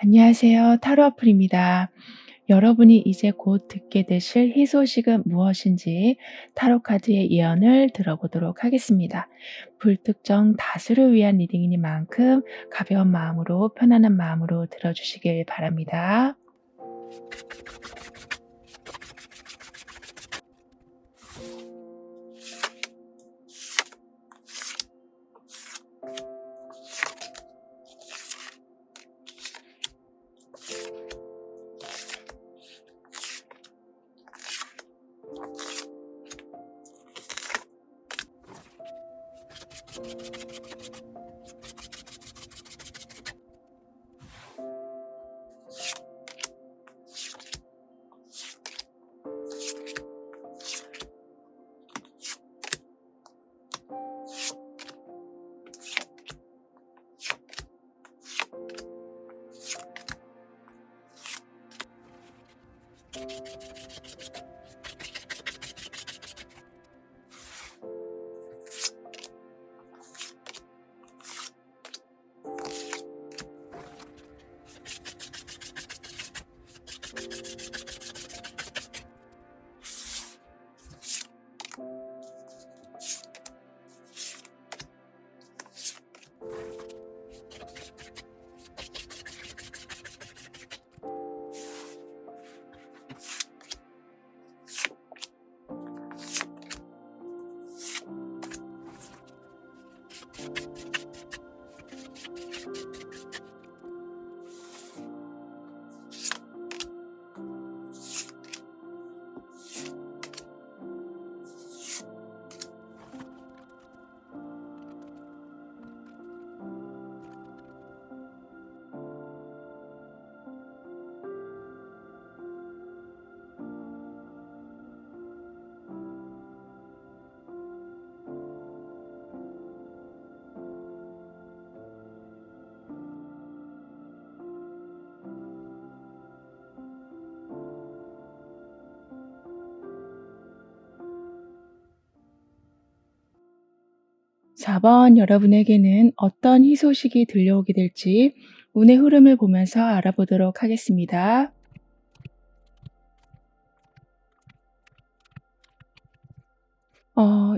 안녕하세요. 타로아플입니다. 여러분이 이제 곧 듣게 되실 희소식은 무엇인지 타로 카드의 예언을 들어보도록 하겠습니다. 불특정 다수를 위한 리딩이니만큼 가벼운 마음으로 편안한 마음으로 들어주시길 바랍니다. 사 번 여러분에게는 어떤 희소식이 들려오게 될지 운의 흐름을 보면서 알아보도록 하겠습니다.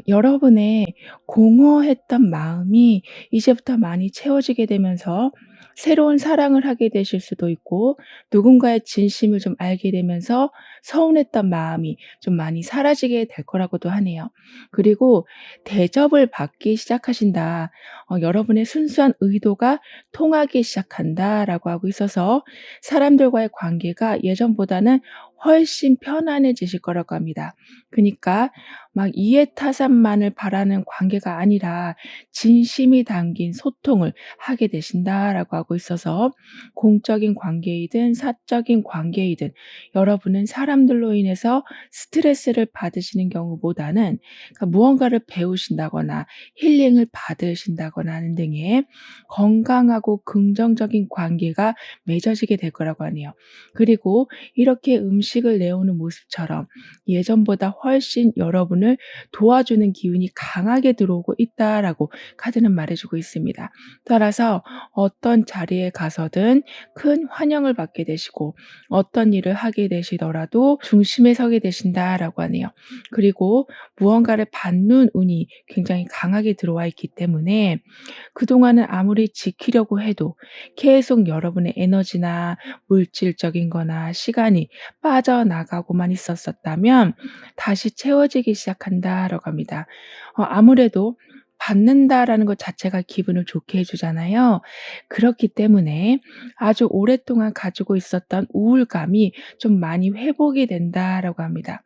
여러분의 공허했던 마음이 이제부터 많이 채워지게 되면서 새로운 사랑을 하게 되실 수도 있고, 누군가의 진심을 좀 알게 되면서 서운했던 마음이 좀 많이 사라지게 될 거라고도 하네요. 그리고 대접을 받기 시작하신다. 여러분의 순수한 의도가 통하기 시작한다라고 하고 있어서 사람들과의 관계가 예전보다는 훨씬 편안해지실 거라고 합니다. 그니까 막 이해타산만을 바라는 관계가 아니라 진심이 담긴 소통을 하게 되신다라고 하고 있어서, 공적인 관계이든 사적인 관계이든 여러분은 사람들로 인해서 스트레스를 받으시는 경우보다는, 그러니까 무언가를 배우신다거나 힐링을 받으신다거나 하는 등의 건강하고 긍정적인 관계가 맺어지게 될 거라고 하네요. 그리고 이렇게 음식을 내오는 모습처럼 예전보다 훨씬 여러분을 도와주는 기운이 강하게 들어오고 있다라고 카드는 말해주고 있습니다. 따라서 어떤 자리에 가서든 큰 환영을 받게 되시고, 어떤 일을 하게 되시더라도 중심에 서게 되신다라고 하네요. 그리고 무언가를 받는 운이 굉장히 강하게 들어와 있기 때문에 그동안은 아무리 지키려고 해도 계속 여러분의 에너지나 물질적인 거나 시간이 빠져나가고만 있었었다면 다시 채워지기 시작한다라고 합니다. 아무래도 받는다라는 것 자체가 기분을 좋게 해 주잖아요. 그렇기 때문에 아주 오랫동안 가지고 있었던 우울감이 좀 많이 회복이 된다라고 합니다.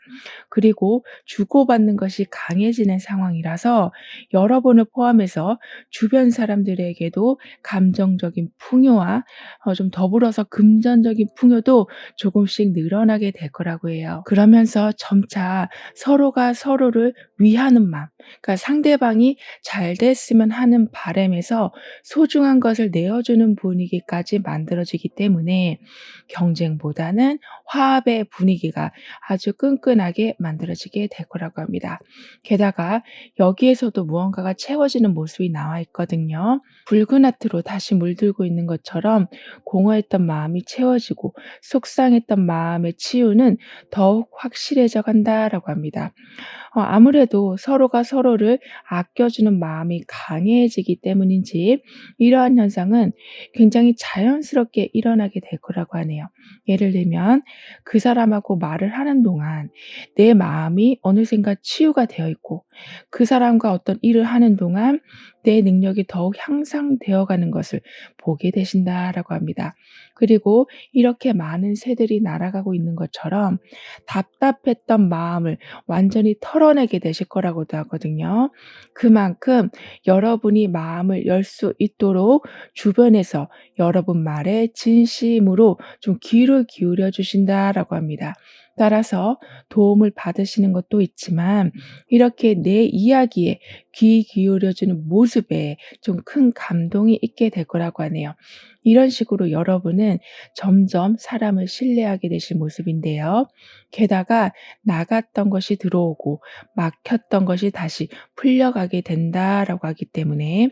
그리고 주고받는 것이 강해지는 상황이라서 여러분을 포함해서 주변 사람들에게도 감정적인 풍요와 좀 더불어서 금전적인 풍요도 조금씩 늘어나게 될 거라고 해요. 그러면서 점차 서로가 서로를 위하는 마음, 그러니까 상대방이 잘 됐으면 하는 바람에서 소중한 것을 내어주는 분위기까지 만들어지기 때문에 경쟁보다는 화합의 분위기가 아주 끈끈하게 만들어지게 될 거라고 합니다. 게다가 여기에서도 무언가가 채워지는 모습이 나와 있거든요. 붉은 하트로 다시 물들고 있는 것처럼 공허했던 마음이 채워지고 속상했던 마음의 치유는 더욱 확실해져 간다라고 합니다. 아무래도 서로가 서로를 아껴주는 마음이 강해지기 때문인지 이러한 현상은 굉장히 자연스럽게 일어나게 될 거라고 하네요. 예를 들면 그 사람하고 말을 하는 동안 내 마음이 어느샌가 치유가 되어 있고 그 사람과 어떤 일을 하는 동안 내 능력이 더욱 향상되어 가는 것을 보게 되신다라고 합니다. 그리고 이렇게 많은 새들이 날아가고 있는 것처럼 답답했던 마음을 완전히 털어내게 되실 거라고도 하거든요. 그만큼 여러분이 마음을 열 수 있도록 주변에서 여러분 말에 진심으로 좀 귀를 기울여 주신다라고 합니다. 따라서 도움을 받으시는 것도 있지만 이렇게 내 이야기에 귀 기울여 주는 모습에 좀 큰 감동이 있게 될 거라고 하네요. 이런 식으로 여러분은 점점 사람을 신뢰하게 되실 모습인데요. 게다가 나갔던 것이 들어오고 막혔던 것이 다시 풀려가게 된다라고 하기 때문에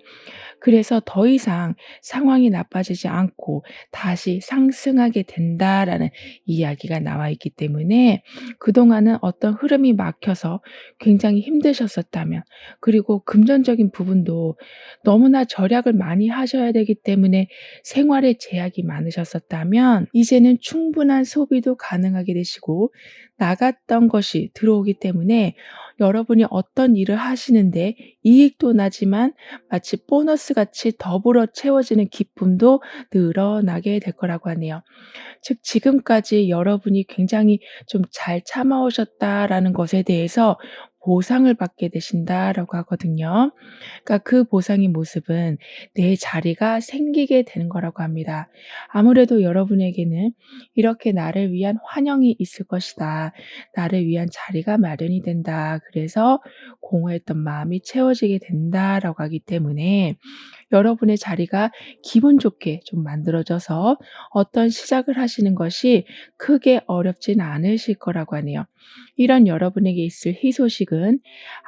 그래서 더 이상 상황이 나빠지지 않고 다시 상승하게 된다라는 이야기가 나와 있기 때문에 그동안은 어떤 흐름이 막혀서 굉장히 힘드셨었다면 그리고 금전적인 부분도 너무나 절약을 많이 하셔야 되기 때문에 생활에 제약이 많으셨었다면 이제는 충분한 소비도 가능하게 되시고 나갔던 것이 들어오기 때문에 여러분이 어떤 일을 하시는데 이익도 나지만 마치 보너스 같이 더불어 채워지는 기쁨도 늘어나게 될 거라고 하네요. 즉 지금까지 여러분이 굉장히 좀 잘 참아오셨다라는 것에 대해서 보상을 받게 되신다라고 하거든요. 그러니까 그 보상의 모습은 내 자리가 생기게 되는 거라고 합니다. 아무래도 여러분에게는 이렇게 나를 위한 환영이 있을 것이다. 나를 위한 자리가 마련이 된다. 그래서 공허했던 마음이 채워지게 된다라고 하기 때문에 여러분의 자리가 기분 좋게 좀 만들어져서 어떤 시작을 하시는 것이 크게 어렵진 않으실 거라고 하네요. 이런 여러분에게 있을 희소식은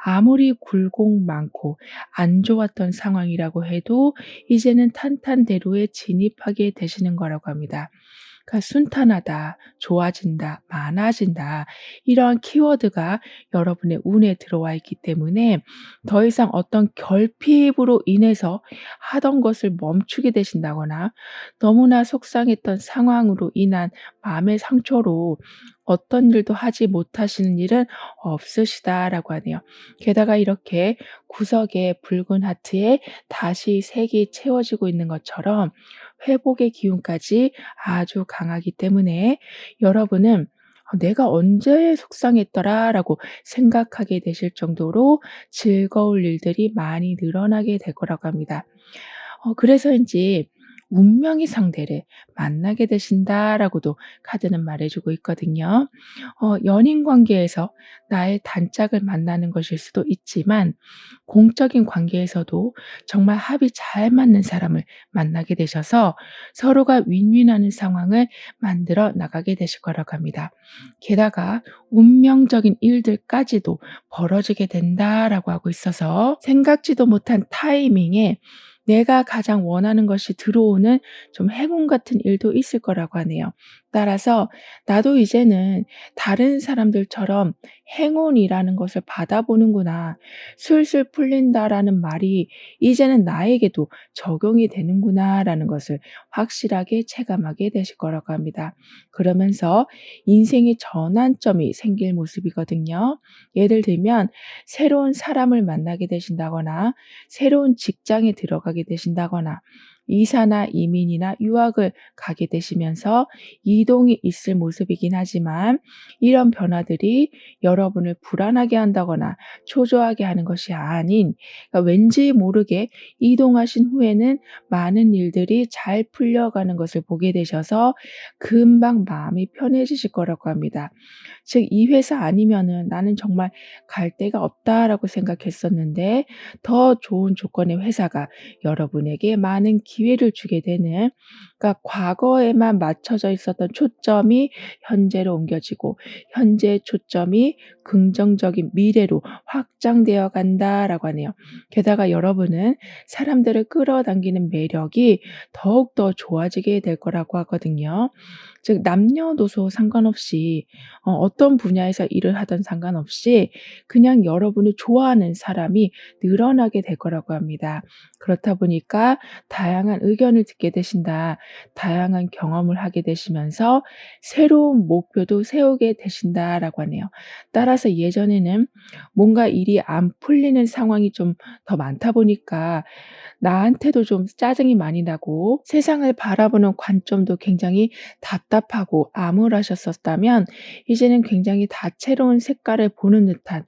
아무리 굴곡 많고 안 좋았던 상황이라고 해도 이제는 탄탄대로에 진입하게 되시는 거라고 합니다. 그러니까 순탄하다, 좋아진다, 많아진다 이러한 키워드가 여러분의 운에 들어와 있기 때문에 더 이상 어떤 결핍으로 인해서 하던 것을 멈추게 되신다거나 너무나 속상했던 상황으로 인한 마음의 상처로 어떤 일도 하지 못하시는 일은 없으시다라고 하네요. 게다가 이렇게 구석에 붉은 하트에 다시 색이 채워지고 있는 것처럼 회복의 기운까지 아주 강하기 때문에 여러분은 '내가 언제 속상했더라.'라고 생각하게 되실 정도로 즐거울 일들이 많이 늘어나게 될 거라고 합니다. 그래서인지 "운명의 상대를 만나게 되신다."라고도 카드는 말해 주고 있거든요. 연인 관계에서 나의 단짝을 만나는 것일 수도 있지만 공적인 관계에서도 정말 합이 잘 맞는 사람을 만나게 되셔서 서로가 윈윈하는 상황을 만들어 나가게 되실 거라고 합니다. 게다가 운명적인 일들까지도 벌어지게 된다라고 하고 있어서 생각지도 못한 타이밍에 내가 가장 원하는 것이 들어오는 좀 행운 같은 일도 있을 거라고 하네요. 따라서 '나도 이제는 다른 사람들처럼 행운이라는 것을 받아보는구나. 술술 풀린다.'라는 말이 이제는 나에게도 적용이 되는구나라는 것을 확실하게 체감하게 되실 거라고 합니다. 그러면서 인생의 전환점이 생길 모습이거든요. 예를 들면 새로운 사람을 만나게 되신다거나 새로운 직장에 들어가게 되신다거나 이사나 이민이나 유학을 가게 되시면서 이동이 있을 모습이긴 하지만 이런 변화들이 여러분을 불안하게 한다거나 초조하게 하는 것이 아닌 그러니까 왠지 모르게 이동하신 후에는 많은 일들이 잘 풀려가는 것을 보게 되셔서 금방 마음이 편해지실 거라고 합니다. 즉 이 회사 아니면은 '나는 정말 갈 데가 없다.'라고 생각했었는데 더 좋은 조건의 회사가 여러분에게 많은 기회를 주게 되는 그러니까 과거에만 맞춰져 있었던 초점이 현재로 옮겨지고 현재의 초점이 긍정적인 미래로 확장되어 간다라고 하네요. 게다가 여러분은 사람들을 끌어당기는 매력이 더욱더 좋아지게 될 거라고 하거든요. 즉 남녀노소 상관없이 어떤 분야에서 일을 하든 상관없이 그냥 여러분을 좋아하는 사람이 늘어나게 될 거라고 합니다. 그렇다 보니까 다양한 의견을 듣게 되신다. 다양한 경험을 하게 되시면서 새로운 목표도 세우게 되신다라고 하네요. 따라서 예전에는 뭔가 일이 안 풀리는 상황이 좀 더 많다 보니까 나한테도 좀 짜증이 많이 나고 세상을 바라보는 관점도 굉장히 답답하고 암울하셨었다면 이제는 굉장히 다채로운 색깔을 보는 듯한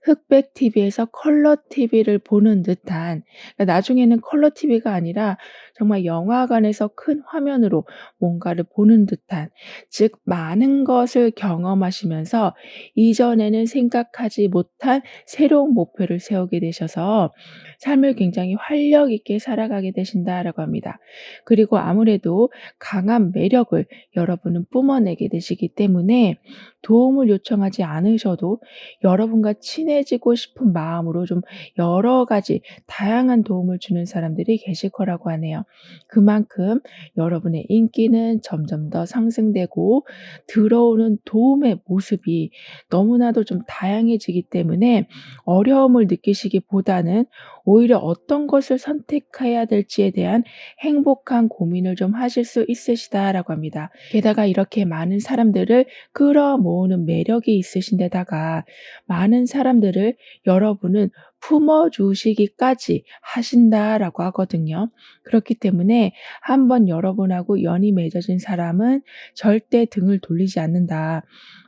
흑백 TV에서 컬러 TV를 보는 듯한 그러니까 나중에는 컬러 TV가 아니라 정말 영화관에서 큰 화면으로 뭔가를 보는 듯한 즉 많은 것을 경험하시면서 이전에는 생각하지 못한 새로운 목표를 세우게 되셔서 삶을 굉장히 활력 있게 살아가게 되신다라고 합니다. 그리고 아무래도 강한 매력을 여러분은 뿜어내게 되시기 때문에 도움을 요청하지 않으셔도 여러분과 친해지고 싶은 마음으로 좀 여러 가지 다양한 도움을 주는 사람들이 계실 거라고 하네요. 그만큼 여러분의 인기는 점점 더 상승되고 들어오는 도움의 모습이 너무나도 좀 다양해지기 때문에 어려움을 느끼시기보다는 오히려 어떤 것을 선택해야 될지에 대한 행복한 고민을 좀 하실 수 있으시다라고 합니다. 게다가 이렇게 많은 사람들을 끌어모으는 매력이 있으신 데다가 많은 사람들을 여러분은 품어주시기까지 하신다라고 하거든요. 그렇기 때문에 한번 여러분하고 연이 맺어진 사람은 절대 등을 돌리지 않는다.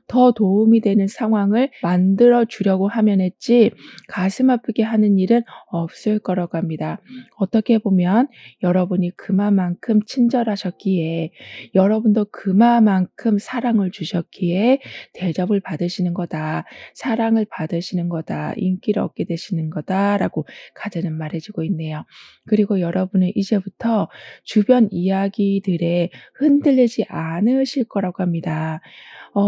더 도움이 되는 상황을 만들어 주려고 하면 했지 가슴 아프게 하는 일은 없을 거라고 합니다. 어떻게 보면 여러분이 그만큼 친절하셨기에 여러분도 그만큼 사랑을 주셨기에 대접을 받으시는 거다. 사랑을 받으시는 거다. 인기를 얻게 되시는 거다라고 카드는 말해 주고 있네요. 그리고 여러분은 이제부터 주변 이야기들에 흔들리지 않으실 거라고 합니다.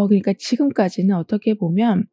그러니까 지금까지는 어떻게 보면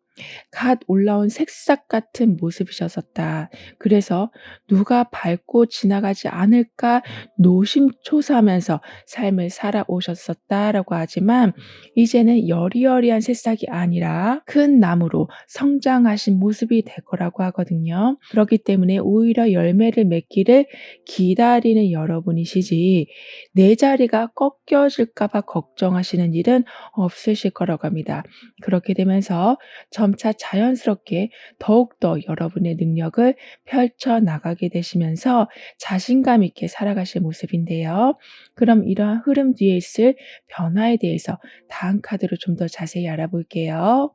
갓 올라온 새싹 같은 모습이셨었다. 그래서 '누가 밟고 지나가지 않을까.' 노심초사하면서 삶을 살아오셨었다라고 하지만 이제는 여리여리한 새싹이 아니라 큰 나무로 성장하신 모습이 될 거라고 하거든요. 그렇기 때문에 오히려 열매를 맺기를 기다리는 여러분이시지 내 자리가 꺾여질까 봐 걱정하시는 일은 없으실 거라고 합니다. 그렇게 되면서 점차 자연스럽게 더욱더 여러분의 능력을 펼쳐 나가게 되시면서 자신감 있게 살아가실 모습인데요. 그럼 이러한 흐름 뒤에 있을 변화에 대해서 다음 카드로 좀 더 자세히 알아볼게요.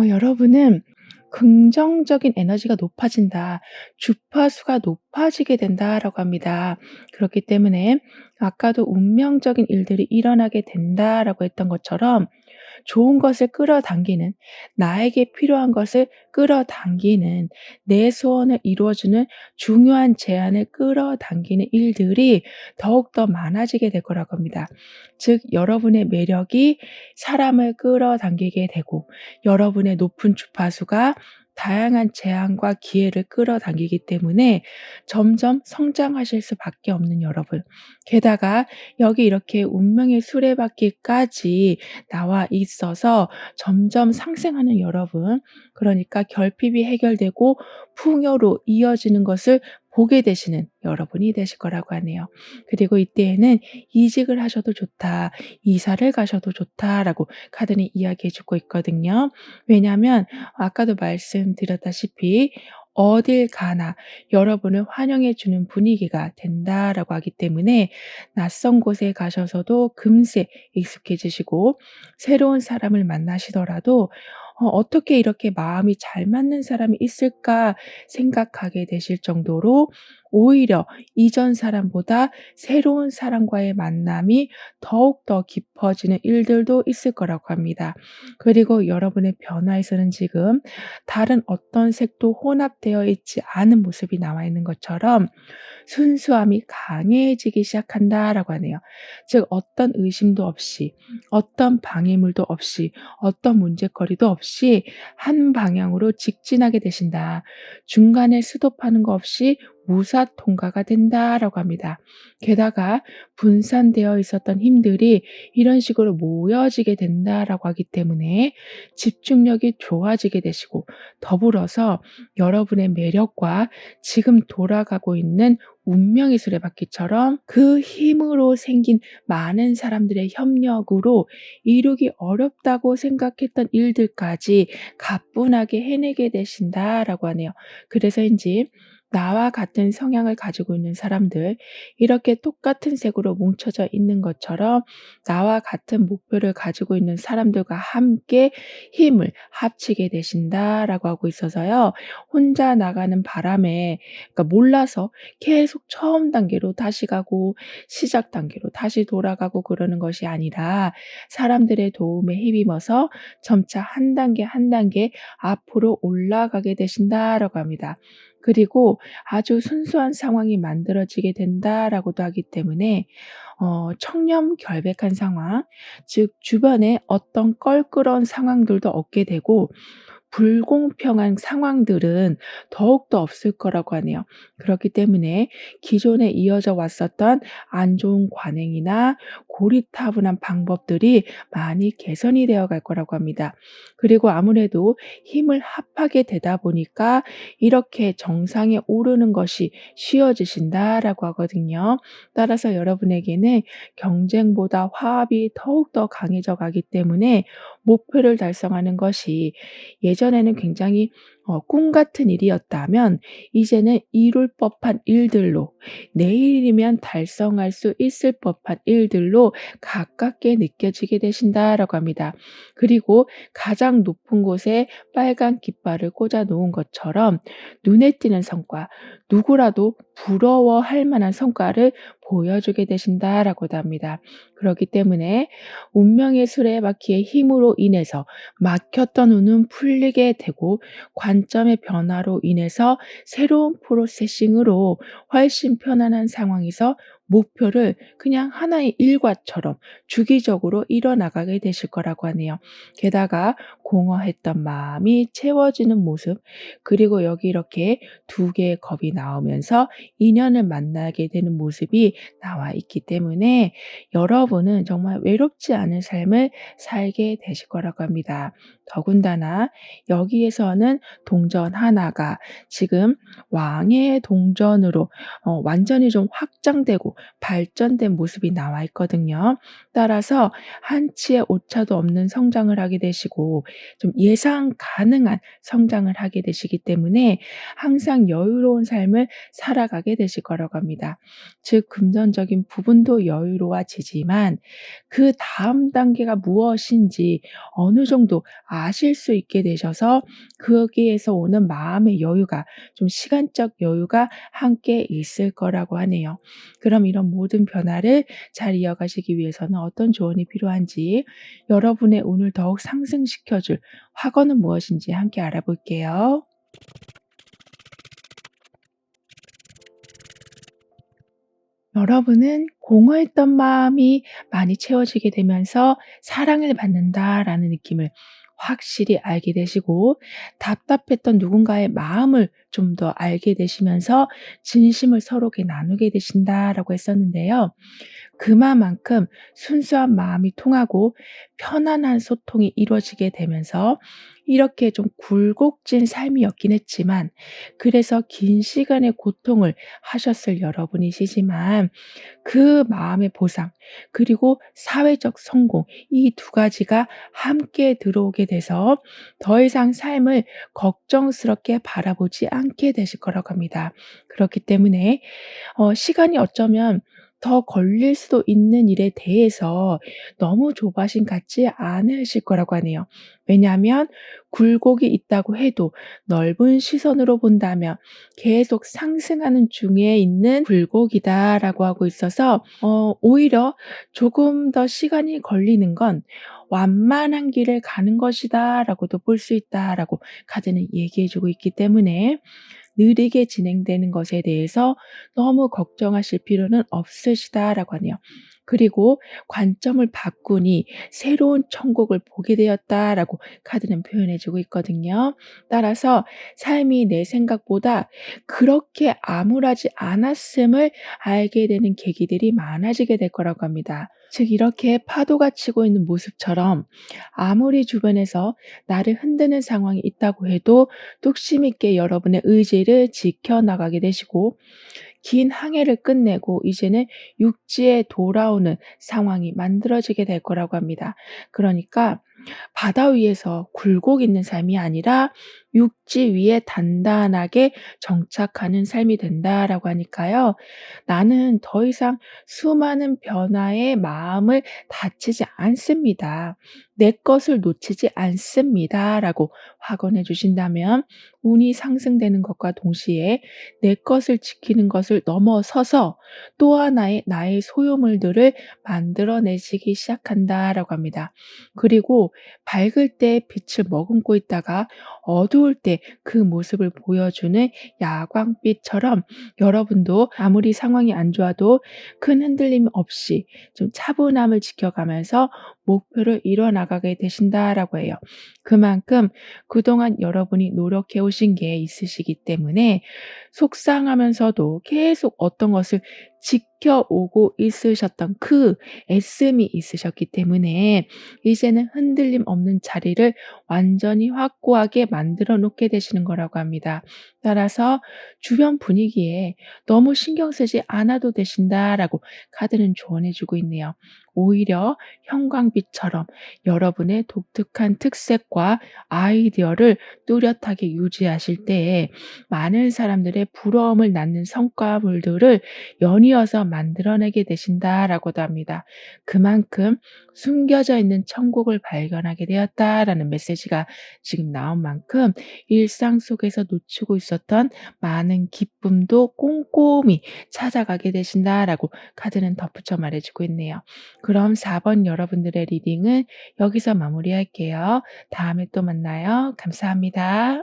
여러분은 긍정적인 에너지가 높아진다. 주파수가 높아지게 된다라고 합니다. 그렇기 때문에 아까도 운명적인 일들이 일어나게 된다라고 했던 것처럼 좋은 것을 끌어당기는 나에게 필요한 것을 끌어당기는 내 소원을 이루어주는 중요한 제안을 끌어당기는 일들이 더욱더 많아지게 될 거라고 합니다. 즉 여러분의 매력이 사람을 끌어당기게 되고 여러분의 높은 주파수가 다양한 제안과 기회를 끌어당기기 때문에 점점 성장하실 수밖에 없는 여러분. 게다가 여기 이렇게 운명의 수레바퀴까지 나와 있어서 점점 상승하는 여러분. 그러니까 결핍이 해결되고 풍요로 이어지는 것을 보게 되시는 여러분이 되실 거라고 하네요. 그리고 이때에는 "이직을 하셔도 좋다. 이사를 가셔도 좋다."라고 카드는 이야기해 주고 있거든요. 왜냐하면 아까도 말씀드렸다시피 "어딜 가나 여러분을 환영해 주는 분위기가 된다."라고 하기 때문에 낯선 곳에 가셔서도 금세 익숙해지시고 새로운 사람을 만나시더라도 '어떻게 이렇게 마음이 잘 맞는 사람이 있을까?' 생각하게 되실 정도로 오히려 이전 사람보다 새로운 사람과의 만남이 더욱더 깊어지는 일들도 있을 거라고 합니다. 그리고 여러분의 변화에서는 지금 다른 어떤 색도 혼합되어 있지 않은 모습이 나와 있는 것처럼 "순수함이 강해지기 시작한다."라고 하네요. 즉 어떤 의심도 없이 어떤 방해물도 없이 어떤 문제거리도 없이 한 방향으로 직진하게 되신다. 중간에 스톱하는 거 없이 무사 통과가 된다라고 합니다. 게다가 분산되어 있었던 힘들이 이런 식으로 모여지게 된다라고 하기 때문에 집중력이 좋아지게 되시고 더불어서 여러분의 매력과 지금 돌아가고 있는 운명의 수레바퀴처럼 그 힘으로 생긴 많은 사람들의 협력으로 이루기 어렵다고 생각했던 일들까지 가뿐하게 해내게 되신다라고 하네요. 그래서인지 나와 같은 성향을 가지고 있는 사람들, 이렇게 똑같은 색으로 뭉쳐져 있는 것처럼 나와 같은 목표를 가지고 있는 사람들과 함께 힘을 합치게 되신다라고 하고 있어서요. 혼자 나가는 바람에, 그러니까 몰라서 계속 처음 단계로 다시 가고 시작 단계로 다시 돌아가고 그러는 것이 아니라 사람들의 도움에 힘입어서 점차 한 단계 한 단계 앞으로 올라가게 되신다라고 합니다. 그리고 아주 순수한 상황이 만들어지게 된다라고도 하기 때문에 청렴결백한 상황, 즉 주변에 어떤 껄끄러운 상황들도 없게 되고 불공평한 상황들은 더욱더 없을 거라고 하네요. 그렇기 때문에 기존에 이어져 왔었던 안 좋은 관행이나 고리타분한 방법들이 많이 개선이 되어 갈 거라고 합니다. 그리고 아무래도 힘을 합하게 되다 보니까 이렇게 정상에 오르는 것이 쉬워지신다라고 하거든요. 따라서 여러분에게는 경쟁보다 화합이 더욱더 강해져 가기 때문에 목표를 달성하는 것이 예전에는 굉장히 꿈 같은 일이었다면 이제는 이룰 법한 일들로, 내일이면 달성할 수 있을 법한 일들로 가깝게 느껴지게 되신다라고 합니다. 그리고 가장 높은 곳에 빨간 깃발을 꽂아 놓은 것처럼 눈에 띄는 성과, 누구라도 부러워할 만한 성과를 보여주게 되신다라고도 합니다. 그렇기 때문에 운명의 수레바퀴의 힘으로 인해서 막혔던 운은 풀리게 되고 관점의 변화로 인해서 새로운 프로세싱으로 훨씬 편안한 상황에서 목표를 그냥 하나의 일과처럼 주기적으로 이뤄나가게 되실 거라고 하네요. 게다가 공허했던 마음이 채워지는 모습, 그리고 여기 이렇게 두 개의 겁이 나오면서 인연을 만나게 되는 모습이 나와 있기 때문에 여러분은 정말 외롭지 않은 삶을 살게 되실 거라고 합니다. 더군다나 여기에서는 동전 하나가 지금 왕의 동전으로 완전히 좀 확장되고 발전된 모습이 나와 있거든요. 따라서 한치의 오차도 없는 성장을 하게 되시고 좀 예상 가능한 성장을 하게 되시기 때문에 항상 여유로운 삶을 살아가게 되실 거라고 합니다. 즉 금전적인 부분도 여유로워지지만 그다음 단계가 무엇인지 어느 정도 아실 수 있게 되셔서 거기에서 오는 마음의 여유가, 좀 시간적 여유가 함께 있을 거라고 하네요. 그럼 이런 모든 변화를 잘 이어가시기 위해서는 어떤 조언이 필요한지, 여러분의 운을 더욱 상승시켜 줄 확언은 무엇인지 함께 알아볼게요. 여러분은 공허했던 마음이 많이 채워지게 되면서 '사랑을 받는다.'라는 느낌을 확실히 알게 되시고, 답답했던 누군가의 마음을 좀 더 알게 되시면서 '진심을 서로에게 나누게 되신다.'라고 했었는데요. 그만큼 순수한 마음이 통하고 편안한 소통이 이루어지게 되면서 이렇게 좀 굴곡진 삶이었긴 했지만, 그래서 긴 시간의 고통을 하셨을 여러분이시지만 그 마음의 보상 그리고 사회적 성공, 이 두 가지가 함께 들어오게 돼서 더 이상 삶을 걱정스럽게 바라보지 않게 되실 거라고 합니다. 그렇기 때문에 시간이 어쩌면 더 걸릴 수도 있는 일에 대해서 너무 조바심 갖지 않으실 거라고 하네요. 왜냐하면 굴곡이 있다고 해도 넓은 시선으로 본다면 계속 상승하는 중에 있는 굴곡이다라고 하고 있어서 오히려 조금 더 시간이 걸리는 건 완만한 길을 가는 것이다라고도 볼 수 있다라고 카드는 얘기해 주고 있기 때문에 느리게 진행되는 것에 대해서 너무 걱정하실 필요는 없으시다라고 하네요. 그리고 관점을 바꾸니 새로운 천국을 보게 되었다라고 카드는 표현해 주고 있거든요. 따라서 삶이 내 생각보다 그렇게 암울하지 않았음을 알게 되는 계기들이 많아지게 될 거라고 합니다. 즉 이렇게 파도가 치고 있는 모습처럼 아무리 주변에서 나를 흔드는 상황이 있다고 해도 뚝심 있게 여러분의 의지를 지켜나가게 되시고, 긴 항해를 끝내고 이제는 육지에 돌아오는 상황이 만들어지게 될 거라고 합니다. 그러니까 바다 위에서 굴곡 있는 삶이 아니라 육지 위에 단단하게 정착하는 삶이 된다라고 하니까요. 나는 더 이상 수많은 변화에 마음을 다치지 않습니다. 내 것을 놓치지 않습니다라고 확언해 주신다면 운이 상승되는 것과 동시에 내 것을 지키는 것을 넘어서서 또 하나의 나의 소유물들을 만들어내시기 시작한다라고 합니다. 그리고 밝을 때 빛을 머금고 있다가 어두울 때 그 모습을 보여주는 야광빛처럼 여러분도 아무리 상황이 안 좋아도 큰 흔들림 없이 좀 차분함을 지켜가면서 목표를 이뤄 나가게 되신다라고 해요. 그만큼 그동안 여러분이 노력해 오신 게 있으시기 때문에 속상하면서도 계속 어떤 것을 지켜오고 있으셨던 그 애씀이 있으셨기 때문에 이제는 흔들림 없는 자리를 완전히 확고하게 만들어 놓게 되시는 거라고 합니다. 따라서 주변 분위기에 너무 신경 쓰지 않아도 되신다라고 카드는 조언해 주고 있네요. 오히려 형광빛처럼 여러분의 독특한 특색과 아이디어를 뚜렷하게 유지하실 때에 많은 사람들의 부러움을 낳는 성과물들을 연이어서 만들어내게 되신다라고도 합니다. 그만큼 숨겨져 있는 천국을 발견하게 되었다라는 메시지가 지금 나온 만큼 일상 속에서 놓치고 있었던 많은 기쁨도 꼼꼼히 찾아가게 되신다라고 카드는 덧붙여 말해주고 있네요. 그럼 4번 여러분들의 리딩은 여기서 마무리할게요. 다음에 또 만나요. 감사합니다.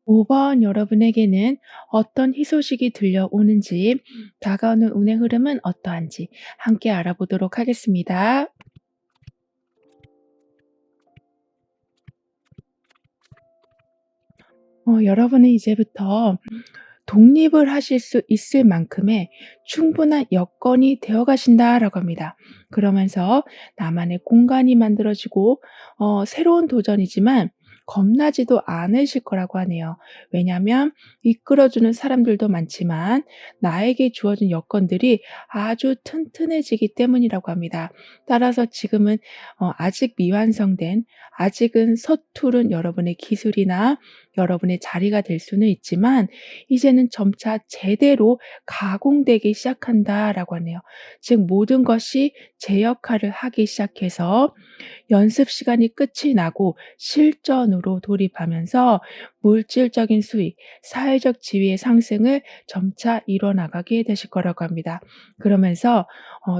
5번 여러분에게는 어떤 희소식이 들려오는지, 다가오는 운의 흐름은 어떠한지 함께 알아보도록 하겠습니다. 여러분은 이제부터 독립을 하실 수 있을 만큼의 충분한 여건이 되어 가신다라고 합니다. 그러면서 나만의 공간이 만들어지고 새로운 도전이지만 겁나지도 않으실 거라고 하네요. 왜냐하면 이끌어 주는 사람들도 많지만 나에게 주어진 여건들이 아주 튼튼해지기 때문이라고 합니다. 따라서 지금은 아직 미완성된, 아직은 서투른 여러분의 기술이나 여러분의 자리가 될 수는 있지만 이제는 점차 제대로 가공되기 시작한다라고 하네요. 즉 모든 것이 제 역할을 하기 시작해서 연습 시간이 끝이 나고 실전으로 돌입하면서 물질적인 수익, 사회적 지위의 상승을 점차 이뤄나가게 되실 거라고 합니다. 그러면서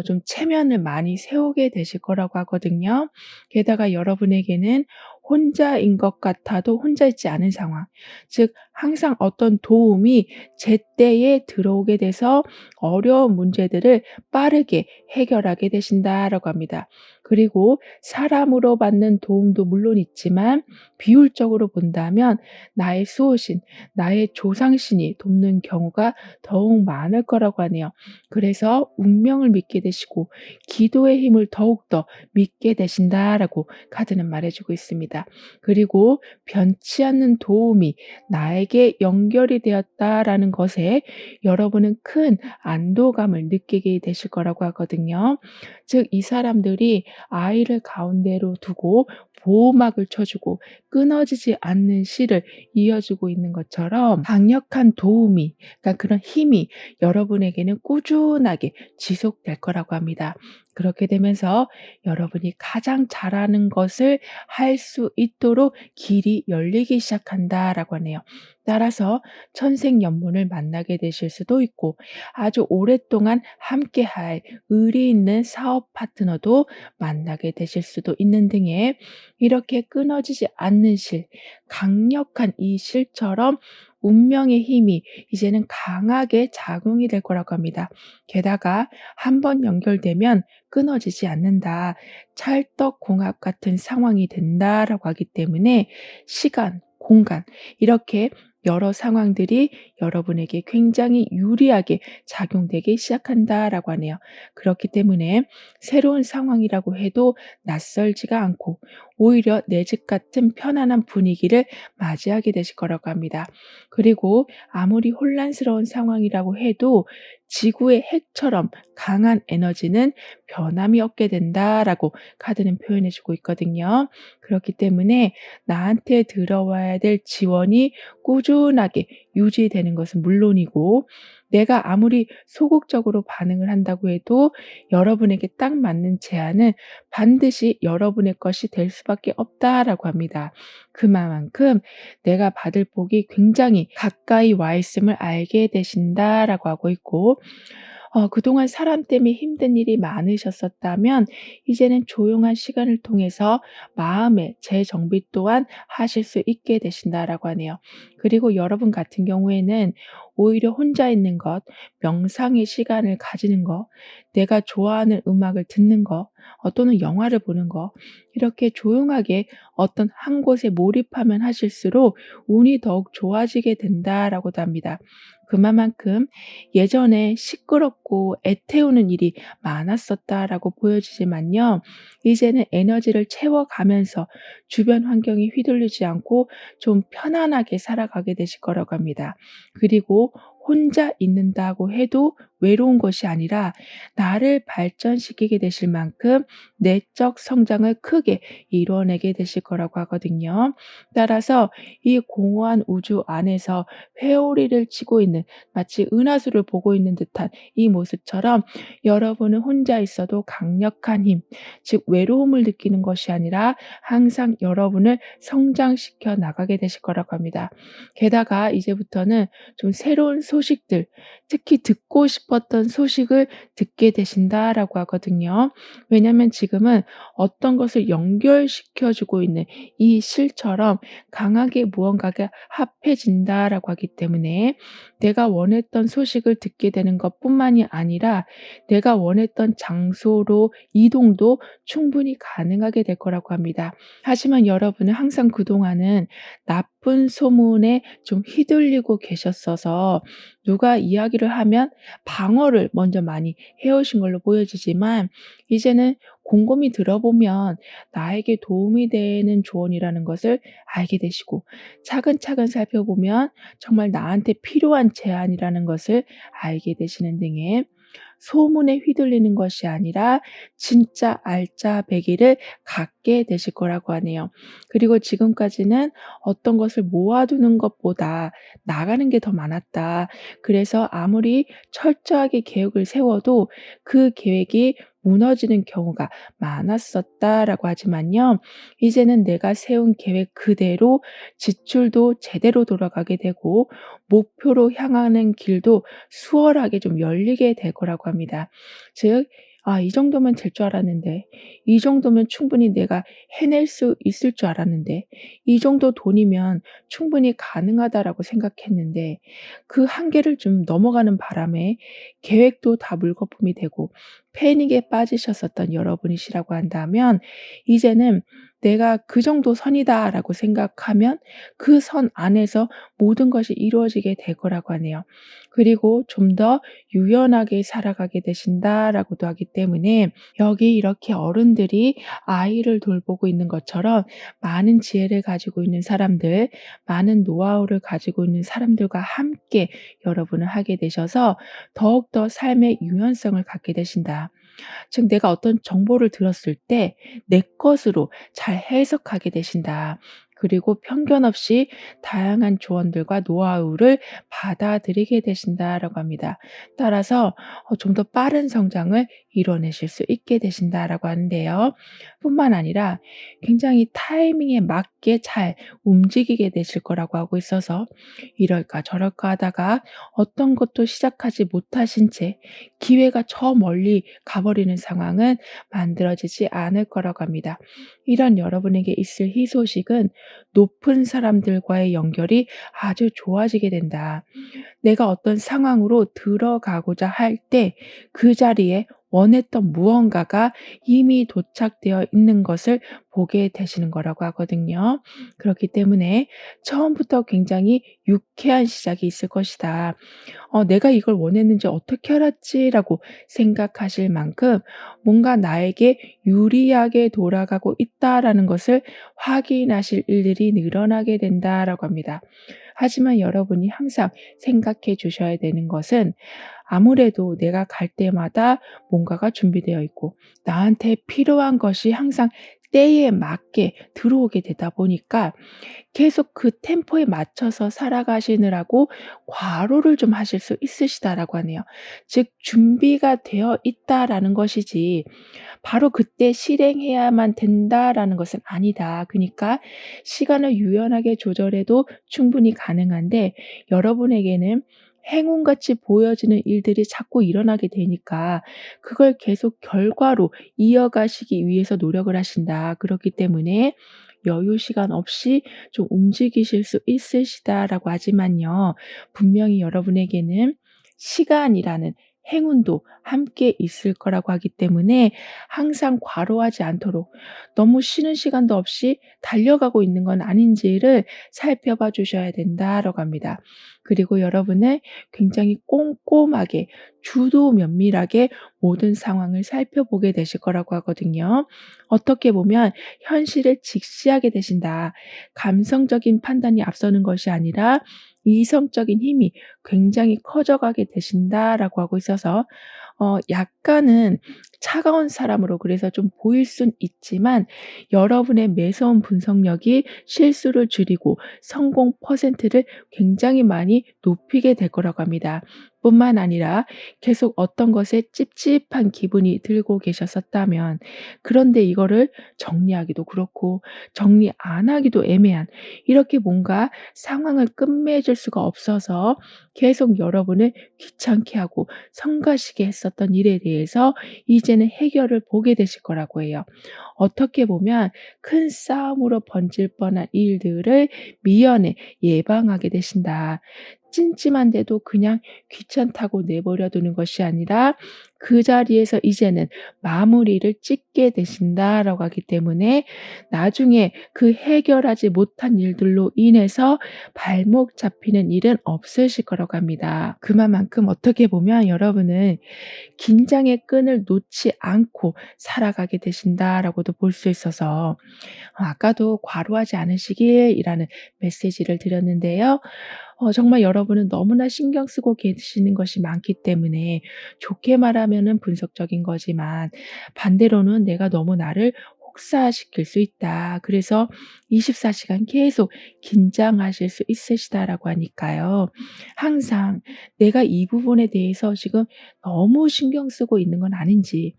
좀 체면을 많이 세우게 되실 거라고 하거든요. 게다가 여러분에게는 혼자인 것 같아도 혼자 있지 않은 상황, 즉 항상 어떤 도움이 제때에 들어오게 돼서 어려운 문제들을 빠르게 해결하게 되신다라고 합니다. 그리고 사람으로 받는 도움도 물론 있지만 비율적으로 본다면 나의 수호신, 나의 조상신이 돕는 경우가 더욱 많을 거라고 하네요. 그래서 운명을 믿게 되시고 기도의 힘을 더욱더 믿게 되신다라고 카드는 말해주고 있습니다. 그리고 변치 않는 도움이 나에게 연결이 되었다라는 것에 여러분은 큰 안도감을 느끼게 되실 거라고 하거든요. 즉, 이 사람들이 아이를 가운데로 두고 보호막을 쳐주고 끊어지지 않는 실을 이어주고 있는 것처럼 강력한 도움이, 그러니까 그런 힘이 여러분에게는 꾸준하게 지속될 거라고 합니다. 그렇게 되면서 여러분이 가장 잘하는 것을 할 수 있도록 길이 열리기 시작한다라고 하네요. 따라서 천생연분을 만나게 되실 수도 있고 아주 오랫동안 함께할 의리 있는 사업 파트너도 만나게 되실 수도 있는 등의 이렇게 끊어지지 않는 실, 강력한 이 실처럼 운명의 힘이 이제는 강하게 작용이 될 거라고 합니다. 게다가 한번 연결되면 끊어지지 않는다. 찰떡궁합 같은 상황이 된다라고 하기 때문에 시간, 공간 이렇게 여러 상황들이 여러분에게 굉장히 유리하게 작용되기 시작한다라고 하네요. 그렇기 때문에 새로운 상황이라고 해도 낯설지가 않고 오히려 내 집 같은 편안한 분위기를 맞이하게 되실 거라고 합니다. 그리고 아무리 혼란스러운 상황이라고 해도 지구의 핵처럼 강한 에너지는 변함이 없게 된다라고 카드는 표현해 주고 있거든요. 그렇기 때문에 나한테 들어와야 될 지원이 꾸준하게 유지되는 것은 물론이고 내가 아무리 소극적으로 반응을 한다고 해도 여러분에게 딱 맞는 제안은 반드시 여러분의 것이 될 수밖에 없다라고 합니다. 그만큼 내가 받을 복이 굉장히 가까이 와 있음을 알게 되신다라고 하고 있고 그동안 사람 때문에 힘든 일이 많으셨었다면 이제는 조용한 시간을 통해서 마음의 재정비 또한 하실 수 있게 되신다라고 하네요. 그리고 여러분 같은 경우에는 오히려 혼자 있는 것, 명상의 시간을 가지는 것, 내가 좋아하는 음악을 듣는 것, 또는 영화를 보는 것, 이렇게 조용하게 어떤 한 곳에 몰입하면 하실수록 운이 더욱 좋아지게 된다라고도 합니다. 그만큼 예전에 시끄럽고 애태우는 일이 많았었다라고 보여지지만요. 이제는 에너지를 채워가면서 주변 환경에 휘둘리지 않고 좀 편안하게 살아가게 되실 거라고 합니다. 그리고 혼자 있는다고 해도 외로운 것이 아니라 나를 발전시키게 되실 만큼 내적 성장을 크게 이뤄내게 되실 거라고 하거든요. 따라서 이 공허한 우주 안에서 회오리를 치고 있는 마치 은하수를 보고 있는 듯한 이 모습처럼 여러분은 혼자 있어도 강력한 힘, 즉 외로움을 느끼는 것이 아니라 항상 여러분을 성장시켜 나가게 되실 거라고 합니다. 게다가 이제부터는 좀 새로운 소식들, 특히 듣고 싶었던 소식을 듣게 되신다라고 하거든요. 왜냐하면 지금은 어떤 것을 연결시켜 주고 있는 이 실처럼 강하게 무언가가 합해진다라고 하기 때문에 내가 원했던 소식을 듣게 되는 것뿐만이 아니라 내가 원했던 장소로 이동도 충분히 가능하게 될 거라고 합니다. 하지만 여러분은 항상 그동안은 나쁜 소문에 좀 휘둘리고 계셨어서 누가 이야기를 하면 방어를 먼저 많이 해오신 걸로 보여지지만 이제는 곰곰이 들어보면 나에게 도움이 되는 조언이라는 것을 알게 되시고 차근차근 살펴보면 정말 나한테 필요한 제안이라는 것을 알게 되시는 등의 소문에 휘둘리는 것이 아니라 진짜 알짜배기를 갖게 되실 거라고 하네요. 그리고 지금까지는 어떤 것을 모아두는 것보다 나가는 게 더 많았다. 그래서 아무리 철저하게 계획을 세워도 그 계획이 무너지는 경우가 많았었다라고 하지만요. 이제는 내가 세운 계획 그대로 지출도 제대로 돌아가게 되고 목표로 향하는 길도 수월하게 좀 열리게 될 거라고 합니다. 즉 '아 이 정도면 될 줄 알았는데. 이 정도면 충분히 내가 해낼 수 있을 줄 알았는데. 이 정도 돈이면 충분히 가능하다.'라고 생각했는데 그 한계를 좀 넘어가는 바람에 계획도 다 물거품이 되고 패닉에 빠지셨었던 여러분이시라고 한다면 이제는 '내가 그 정도 선이다.'라고 생각하면 그 선 안에서 모든 것이 이루어지게 될 거라고 하네요. 그리고 좀 더 유연하게 살아가게 되신다라고도 하기 때문에 여기 이렇게 어른들이 아이를 돌보고 있는 것처럼 많은 지혜를 가지고 있는 사람들, 많은 노하우를 가지고 있는 사람들과 함께 여러분은 하게 되셔서 더욱더 삶의 유연성을 갖게 되신다. 즉 내가 어떤 정보를 들었을 때 내 것으로 잘 해석하게 되신다. 그리고 편견 없이 다양한 조언들과 노하우를 받아들이게 되신다라고 합니다. 따라서 좀 더 빠른 성장을 이뤄내실 수 있게 되신다라고 하는데요. 뿐만 아니라 굉장히 타이밍에 맞게 잘 움직이게 되실 거라고 하고 있어서 이럴까 저럴까 하다가 어떤 것도 시작하지 못하신 채 기회가 저 멀리 가버리는 상황은 만들어지지 않을 거라고 합니다. 이런 여러분에게 있을 희소식은 높은 사람들과의 연결이 아주 좋아지게 된다. 내가 어떤 상황으로 들어가고자 할 때 그 자리에 원했던 무언가가 이미 도착되어 있는 것을 보게 되시는 거라고 하거든요. 그렇기 때문에 처음부터 굉장히 유쾌한 시작이 있을 것이다. '내가 이걸 원했는지 어떻게 알았지?'라고 생각하실 만큼 뭔가 나에게 유리하게 돌아가고 있다라는 것을 확인하실 일들이 늘어나게 된다라고 합니다. 하지만 여러분이 항상 생각해 주셔야 되는 것은 아무래도 내가 갈 때마다 뭔가가 준비되어 있고 나한테 필요한 것이 항상 때에 맞게 들어오게 되다 보니까 계속 그 템포에 맞춰서 살아가시느라고 과로를 좀 하실 수 있으시다라고 하네요. 즉 준비가 되어 있다라는 것이지 바로 그때 실행해야만 된다라는 것은 아니다. 그니까 시간을 유연하게 조절해도 충분히 가능한데 여러분에게는 행운같이 보여지는 일들이 자꾸 일어나게 되니까 그걸 계속 결과로 이어가시기 위해서 노력을 하신다. 그렇기 때문에 여유 시간 없이 좀 움직이실 수 있으시다라고 하지만요. 분명히 여러분에게는 시간이라는 행운도 함께 있을 거라고 하기 때문에 항상 과로하지 않도록 너무 쉬는 시간도 없이 달려가고 있는 건 아닌지를 살펴봐 주셔야 된다라고 합니다. 그리고 여러분은 굉장히 꼼꼼하게 주도 면밀하게 모든 상황을 살펴보게 되실 거라고 하거든요. 어떻게 보면 현실을 직시하게 되신다. 감성적인 판단이 앞서는 것이 아니라 이성적인 힘이 굉장히 커져가게 되신다라고 하고 있어서 약간은 차가운 사람으로 그래서 좀 보일 순 있지만 여러분의 매서운 분석력이 실수를 줄이고 성공 퍼센트를 굉장히 많이 높이게 될 거라고 합니다. 뿐만 아니라 계속 어떤 것에 찝찝한 기분이 들고 계셨었다면 그런데 이거를 정리하기도 그렇고 정리 안 하기도 애매한 이렇게 뭔가 상황을 끝맺을 수가 없어서 계속 여러분을 귀찮게 하고 성가시게 했었던 일에 대해서 이제는 해결을 보게 되실 거라고 해요. 어떻게 보면 큰 싸움으로 번질 뻔한 일들을 미연에 예방하게 되신다. 찜찜한데도 그냥 귀찮다고 내버려 두는 것이 아니라 그 자리에서 이제는 마무리를 짓게 되신다라고 하기 때문에 나중에 그 해결하지 못한 일들로 인해서 발목 잡히는 일은 없으실 거라고 합니다. 그만큼 어떻게 보면 여러분은 긴장의 끈을 놓지 않고 살아가게 되신다라고도 볼 수 있어서 아까도 과로하지 않으시길이라는 메시지를 드렸는데요. 정말 여러분은 너무나 신경 쓰고 계시는 것이 많기 때문에 좋게 말하면은 분석적인 거지만 반대로는 '내가 너무 나를 혹사시킬 수 있다. 그래서 24시간 계속 긴장하실 수 있으시다라고 하니까요. 항상 내가 이 부분에 대해서 지금 너무 신경 쓰고 있는 건 아닌지,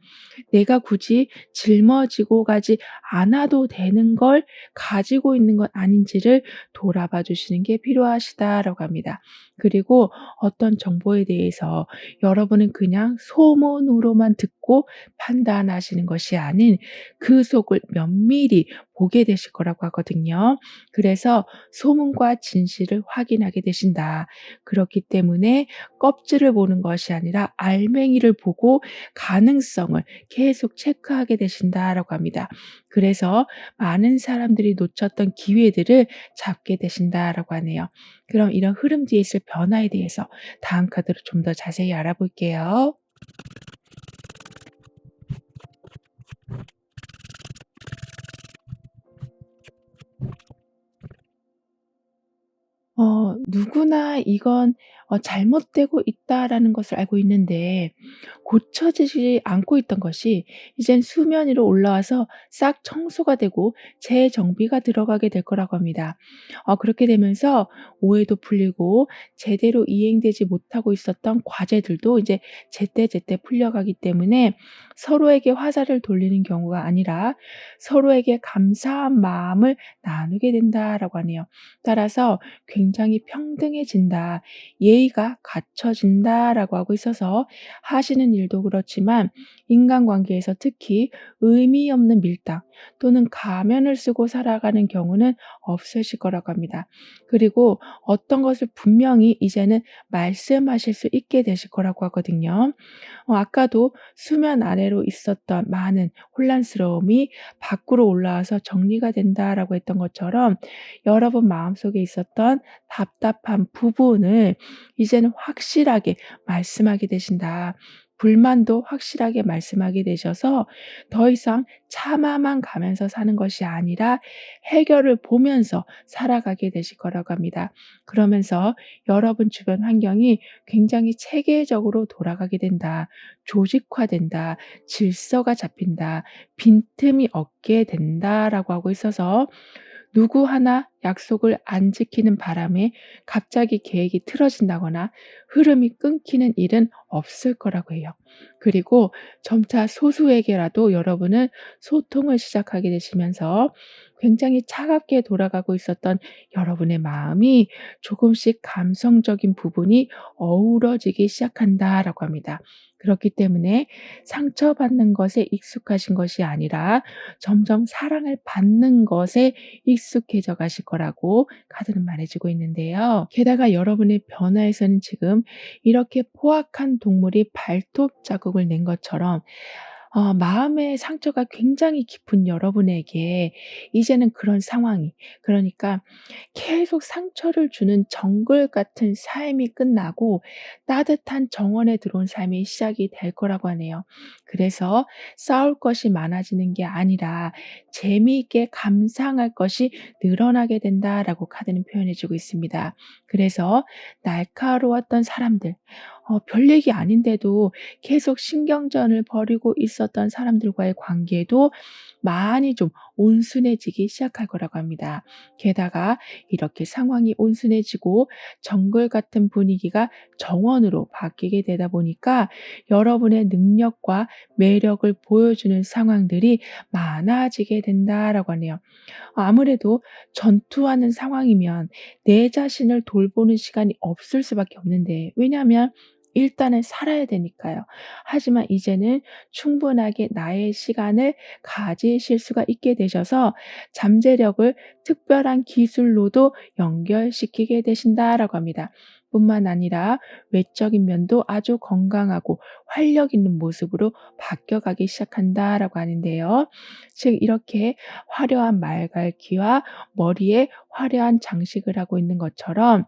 내가 굳이 짊어지고 가지 않아도 되는 걸 가지고 있는 건 아닌지를 돌아봐 주시는 게 필요하시다라고 합니다. 그리고 어떤 정보에 대해서 여러분은 그냥 소문으로만 듣고 판단하시는 것이 아닌 그 속을 면밀히 보게 되실 거라고 하거든요. 그래서 소문과 진실을 확인하게 되신다. 그렇기 때문에 껍질을 보는 것이 아니라 알맹이를 보고 가능성을 계속 체크하게 되신다라고 합니다. 그래서 많은 사람들이 놓쳤던 기회들을 잡게 되신다라고 하네요. 그럼 이런 흐름 뒤에 있을 변화에 대해서 다음 카드로 좀 더 자세히 알아볼게요. 누구나 이건 '잘못되고 있다.'라는 것을 알고 있는데 고쳐지지 않고 있던 것이 이젠 수면 위로 올라와서 싹 청소가 되고 재정비가 들어가게 될 거라고 합니다. 그렇게 되면서 오해도 풀리고 제대로 이행되지 못하고 있었던 과제들도 이제 제때제때 풀려가기 때문에 서로에게 화살을 돌리는 경우가 아니라 서로에게 감사한 마음을 나누게 된다라고 하네요. 따라서 굉장히 평등해진다, 예의가 갖춰진다라고 하고 있어서 하시는 일도 그렇지만 인간관계에서 특히 의미 없는 밀당 또는 가면을 쓰고 살아가는 경우는 없으실 거라고 합니다. 그리고 어떤 것을 분명히 이제는 말씀하실 수 있게 되실 거라고 하거든요. 아까도 수면 아래로 있었던 많은 혼란스러움이 밖으로 올라와서 정리가 된다라고 했던 것처럼 여러분 마음속에 있었던 답답한 부분을 이제는 확실하게 말씀하게 되신다. 불만도 확실하게 말씀하게 되셔서 더 이상 참아만 가면서 사는 것이 아니라 해결을 보면서 살아가게 되실 거라고 합니다. 그러면서 여러분 주변 환경이 굉장히 체계적으로 돌아가게 된다. 조직화된다. 질서가 잡힌다. 빈틈이 없게 된다라고 하고 있어서 누구 하나 약속을 안 지키는 바람에 갑자기 계획이 틀어진다거나 흐름이 끊기는 일은 없을 거라고 해요. 그리고 점차 소수에게라도 여러분은 소통을 시작하게 되시면서 굉장히 차갑게 돌아가고 있었던 여러분의 마음이 조금씩 감성적인 부분이 어우러지기 시작한다라고 합니다. 그렇기 때문에 상처받는 것에 익숙하신 것이 아니라 점점 사랑을 받는 것에 익숙해져 가실 거라고 카드는 말해 주고 있는데요. 게다가 여러분의 변화에서는 지금 이렇게 포악한 동물이 발톱 자국을 낸 것처럼 마음의 상처가 굉장히 깊은 여러분에게 이제는 그런 상황이, 그러니까 계속 상처를 주는 정글 같은 삶이 끝나고 따뜻한 정원에 들어온 삶이 시작이 될 거라고 하네요. 그래서 싸울 것이 많아지는 게 아니라 재미있게 감상할 것이 늘어나게 된다라고 카드는 표현해 주고 있습니다. 그래서 날카로웠던 사람들, 별 얘기 아닌데도 계속 신경전을 벌이고 있었던 사람들과의 관계도 많이 좀 온순해지기 시작할 거라고 합니다. 게다가 이렇게 상황이 온순해지고 정글 같은 분위기가 정원으로 바뀌게 되다 보니까 여러분의 능력과 매력을 보여주는 상황들이 많아지게 된다라고 하네요. 아무래도 전투하는 상황이면 내 자신을 돌보는 시간이 없을 수밖에 없는데, 왜냐하면 일단은 살아야 되니까요. 하지만 이제는 충분하게 나의 시간을 가지실 수가 있게 되셔서 잠재력을 특별한 기술로도 연결시키게 되신다라고 합니다. 뿐만 아니라 외적인 면도 아주 건강하고 활력 있는 모습으로 바뀌어가기 시작한다라고 하는데요. 즉 이렇게 화려한 말갈기와 머리에 화려한 장식을 하고 있는 것처럼,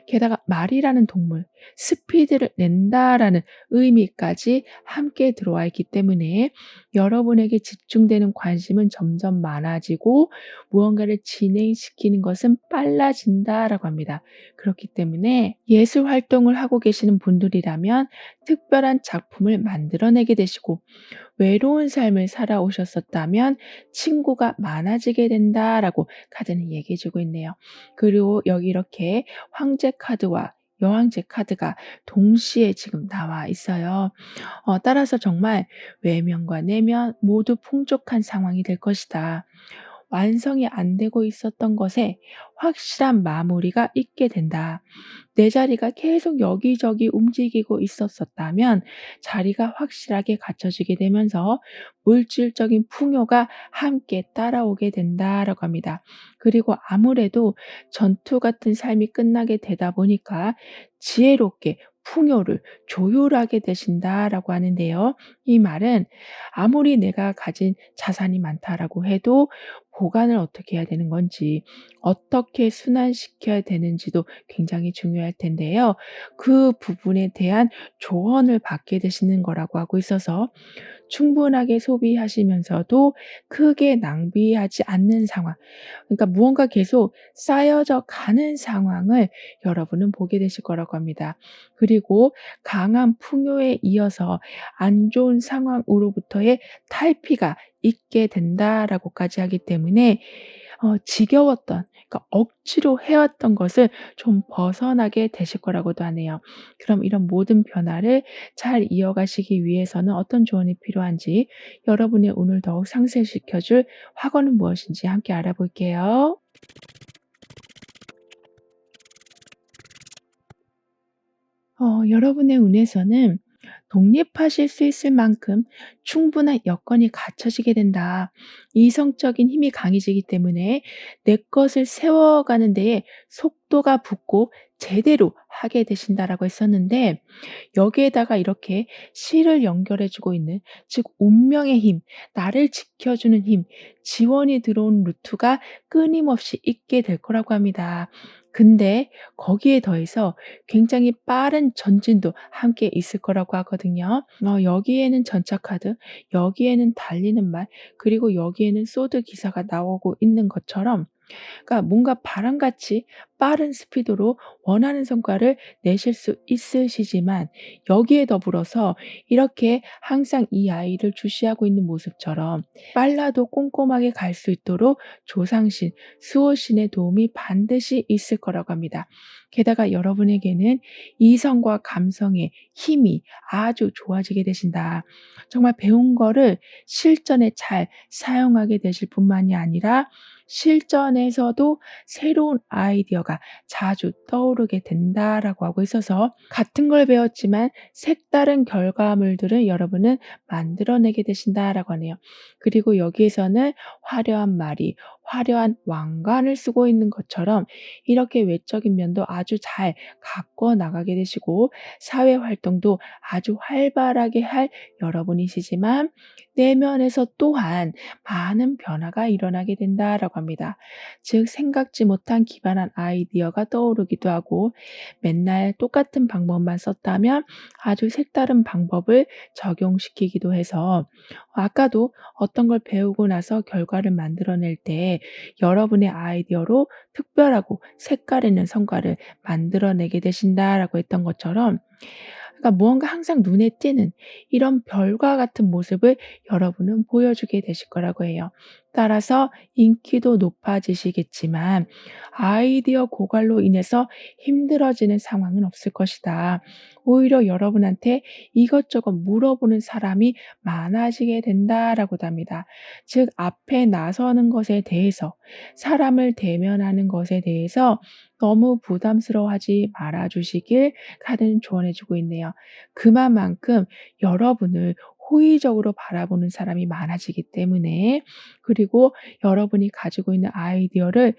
게다가 말이라는 동물, 스피드를 낸다라는 의미까지 함께 들어와 있기 때문에 여러분에게 집중되는 관심은 점점 많아지고 무언가를 진행시키는 것은 빨라진다라고 합니다. 그렇기 때문에 예술 활동을 하고 계시는 분들이라면 특별한 작품을 만들어내게 되시고, 외로운 삶을 살아오셨었다면 친구가 많아지게 된다라고 카드는 얘기해 주고 있네요. 그리고 여기 이렇게 황제 카드와 여왕제 카드가 동시에 지금 나와 있어요. 따라서 정말 외면과 내면 모두 풍족한 상황이 될 것이다. 완성이 안 되고 있었던 것에 확실한 마무리가 있게 된다. 내 자리가 계속 여기저기 움직이고 있었었다면 자리가 확실하게 갖춰지게 되면서 물질적인 풍요가 함께 따라오게 된다라고 합니다. 그리고 아무래도 전투 같은 삶이 끝나게 되다 보니까 지혜롭게 풍요를 조율하게 되신다라고 하는데요. 이 말은 아무리 내가 가진 자산이 많다라고 해도 보관을 어떻게 해야 되는 건지, 어떻게 순환시켜야 되는지도 굉장히 중요할 텐데요. 그 부분에 대한 조언을 받게 되시는 거라고 하고 있어서 충분하게 소비하시면서도 크게 낭비하지 않는 상황, 그러니까 무언가 계속 쌓여져 가는 상황을 여러분은 보게 되실 거라고 합니다. 그리고 강한 풍요에 이어서 안 좋은 상황으로부터의 탈피가 있게 된다라고까지 하기 때문에 지겨웠던, 그러니까 억지로 해왔던 것을 좀 벗어나게 되실 거라고도 하네요. 그럼 이런 모든 변화를 잘 이어가시기 위해서는 어떤 조언이 필요한지, 여러분의 운을 더욱 상쇄시켜 줄 확언은 무엇인지 함께 알아볼게요. 여러분의 운에서는 독립하실 수 있을 만큼 충분한 여건이 갖춰지게 된다. 이성적인 힘이 강해지기 때문에 내 것을 세워가는 데에 속도가 붙고 제대로 하게 되신다라고 했었는데, 여기에다가 이렇게 실을 연결해 주고 있는, 즉 운명의 힘, 나를 지켜주는 힘, 지원이 들어온 루트가 끊임없이 있게 될 거라고 합니다. 근데 거기에 더해서 굉장히 빠른 전진도 함께 있을 거라고 하거든요. 여기에는 전차 카드, 여기에는 달리는 말, 그리고 여기에는 소드 기사가 나오고 있는 것처럼, 그러니까 뭔가 바람같이 빠른 스피드로 원하는 성과를 내실 수 있으시지만, 여기에 더불어서 이렇게 항상 이 아이를 주시하고 있는 모습처럼 빨라도 꼼꼼하게 갈 수 있도록 조상신, 수호신의 도움이 반드시 있을 거라고 합니다. 게다가 여러분에게는 이성과 감성의 힘이 아주 좋아지게 되신다. 정말 배운 거를 실전에 잘 사용하게 되실 뿐만이 아니라 실전에서도 새로운 아이디어가 자주 떠오르게 된다라고 하고 있어서, 같은 걸 배웠지만 색다른 결과물들을 여러분은 만들어내게 되신다라고 하네요. 그리고 여기에서는 화려한 말이 화려한 왕관을 쓰고 있는 것처럼 이렇게 외적인 면도 아주 잘 가꿔 나가게 되시고, 사회 활동도 아주 활발하게 할 여러분이시지만 내면에서 또한 많은 변화가 일어나게 된다라고 합니다. 즉 생각지 못한 기발한 아이디어가 떠오르기도 하고, 맨날 똑같은 방법만 썼다면 아주 색다른 방법을 적용시키기도 해서, 아까도 어떤 걸 배우고 나서 결과를 만들어낼 때 여러분의 아이디어로 특별하고 색깔 있는 성과를 만들어내게 되신다라고 했던 것처럼, 그러니까 무언가 항상 눈에 띄는 이런 별과 같은 모습을 여러분은 보여주게 되실 거라고 해요. 따라서 인기도 높아지시겠지만 아이디어 고갈로 인해서 힘들어지는 상황은 없을 것이다. 오히려 여러분한테 이것저것 물어보는 사람이 많아지게 된다라고도 합니다. 즉 앞에 나서는 것에 대해서, 사람을 대면하는 것에 대해서 너무 부담스러워하지 말아 주시길 카드는 조언해 주고 있네요. 그만큼 여러분을 호의적으로 바라보는 사람이 많아지기 때문에, 그리고 여러분이 가지고 있는 아이디어를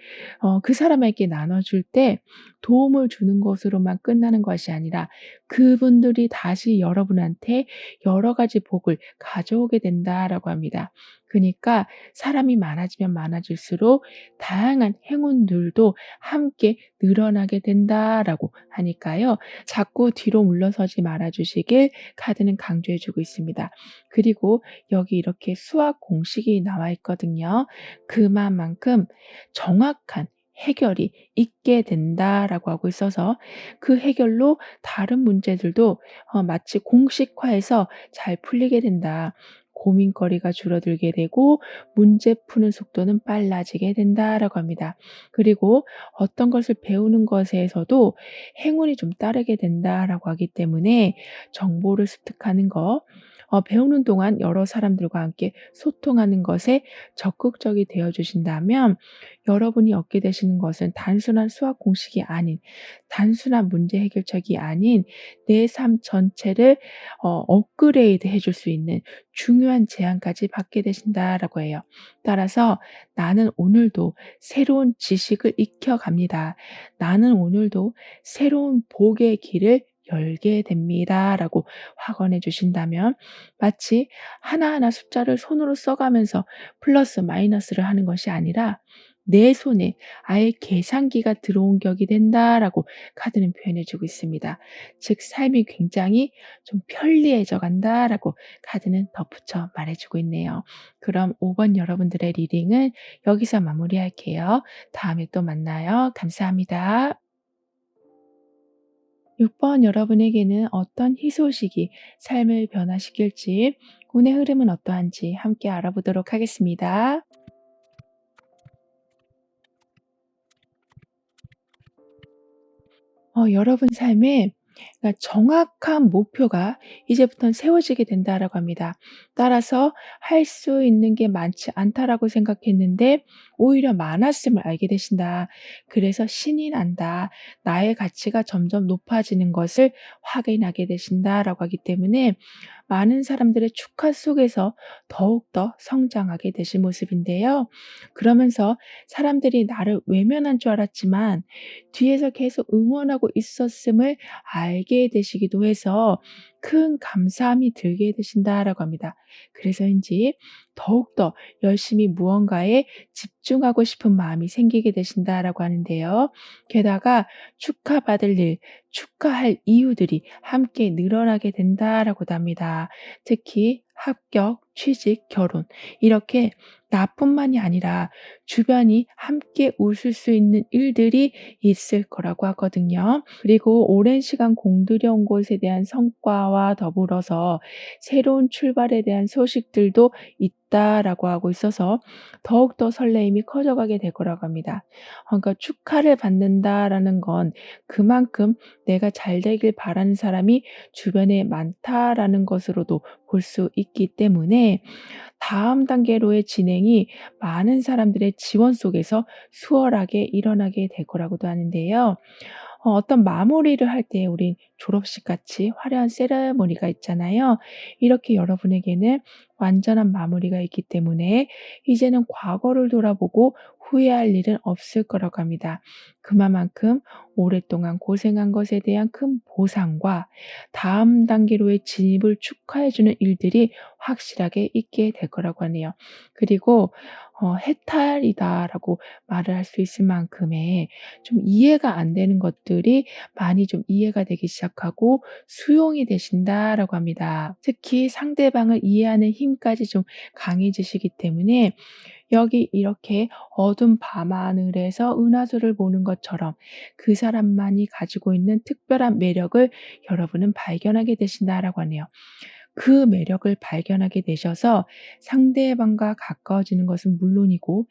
그 사람에게 나눠줄 때 도움을 주는 것으로만 끝나는 것이 아니라 그분들이 다시 여러분한테 여러 가지 복을 가져오게 된다라고 합니다. 그러니까 사람이 많아지면 많아질수록 다양한 행운들도 함께 늘어나게 된다라고 하니까요. 자꾸 뒤로 물러서지 말아 주시길 카드는 강조해 주고 있습니다. 그리고 여기 이렇게 수학 공식이 나와 있거든요. 그만큼 정확한 해결이 있게 된다라고 하고 있어서, 그 해결로 다른 문제들도 마치 공식화해서 잘 풀리게 된다. 고민거리가 줄어들게 되고 문제 푸는 속도는 빨라지게 된다라고 합니다. 그리고 어떤 것을 배우는 것에서도 행운이 좀 따르게 된다라고 하기 때문에 정보를 습득하는 거, 배우는 동안 여러 사람들과 함께 소통하는 것에 적극적이 되어 주신다면 여러분이 얻게 되시는 것은 단순한 수학 공식이 아닌, 단순한 문제 해결책이 아닌 내 삶 전체를 업그레이드 해줄 수 있는 중요한 제안까지 받게 되신다라고 해요. 따라서 나는 오늘도 새로운 지식을 익혀 갑니다. 나는 오늘도 새로운 복의 길을 열게 됩니다라고 확언해 주신다면 마치 하나하나 숫자를 손으로 써가면서 플러스 마이너스를 하는 것이 아니라 내 손에 아예 계산기가 들어온 격이 된다라고 카드는 표현해 주고 있습니다. 즉 삶이 굉장히 좀 편리해져 간다라고 카드는 덧붙여 말해 주고 있네요. 그럼 5번 여러분들의 리딩은 여기서 마무리할게요. 다음에 또 만나요. 감사합니다. 6번 여러분에게는 어떤 희소식이 삶을 변화시킬지, 운의 흐름은 어떠한지 함께 알아보도록 하겠습니다. 여러분 삶에 정확한 목표가 이제부터는 세워지게 된다라고 합니다. 따라서 '할 수 있는 게 많지 않다.'라고 생각했는데 오히려 많았음을 알게 되신다. 그래서 '신이 난다. 나의 가치가 점점 높아지는 것을 확인하게 되신다.'라고 하기 때문에 많은 사람들의 축하 속에서 더욱더 성장하게 되실 모습인데요. 그러면서 사람들이 나를 외면한 줄 알았지만 뒤에서 계속 응원하고 있었음을 알게 되시기도 해서 큰 감사함이 들게 되신다라고 합니다. 그래서인지 더욱더 열심히 무언가에 집중하고 싶은 마음이 생기게 되신다라고 하는데요. 게다가 축하받을 일, 축하할 이유들이 함께 늘어나게 된다라고도 합니다. 특히 합격, 취직, 결혼 이렇게 나뿐만이 아니라 주변이 함께 웃을 수 있는 일들이 있을 거라고 하거든요. 그리고 오랜 시간 공들여 온 것에 대한 성과와 더불어서 새로운 출발에 대한 소식들도 있다라고 하고 있어서 더욱더 설레임이 커져가게 될 거라고 합니다. 그러니까 축하를 받는다라는 건 그만큼 내가 잘 되길 바라는 사람이 주변에 많다라는 것으로도 볼 수 있기 때문에 다음 단계로의 진행이 많은 사람들의 지원 속에서 수월하게 일어나게 될 거라고도 하는데요. 어떤 마무리를 할 때 우린 졸업식 같이 화려한 세레머니가 있잖아요. 이렇게 여러분에게는 완전한 마무리가 있기 때문에 이제는 과거를 돌아보고 후회할 일은 없을 거라고 합니다. 그만큼 오랫동안 고생한 것에 대한 큰 보상과 다음 단계로의 진입을 축하해 주는 일들이 확실하게 있게 될 거라고 하네요. 그리고 해탈이다라고 말을 할 수 있을 만큼의 좀 이해가 안 되는 것들이 많이 좀 이해가 되기 시작하고 수용이 되신다라고 합니다. 특히 상대방을 이해하는 힘까지 좀 강해지시기 때문에 여기 이렇게 어두운 밤하늘에서 은하수를 보는 것처럼 그 사람만이 가지고 있는 특별한 매력을 여러분은 발견하게 되신다라고 하네요. 그 매력을 발견하게 되셔서 상대방과 가까워지는 것은 물론이고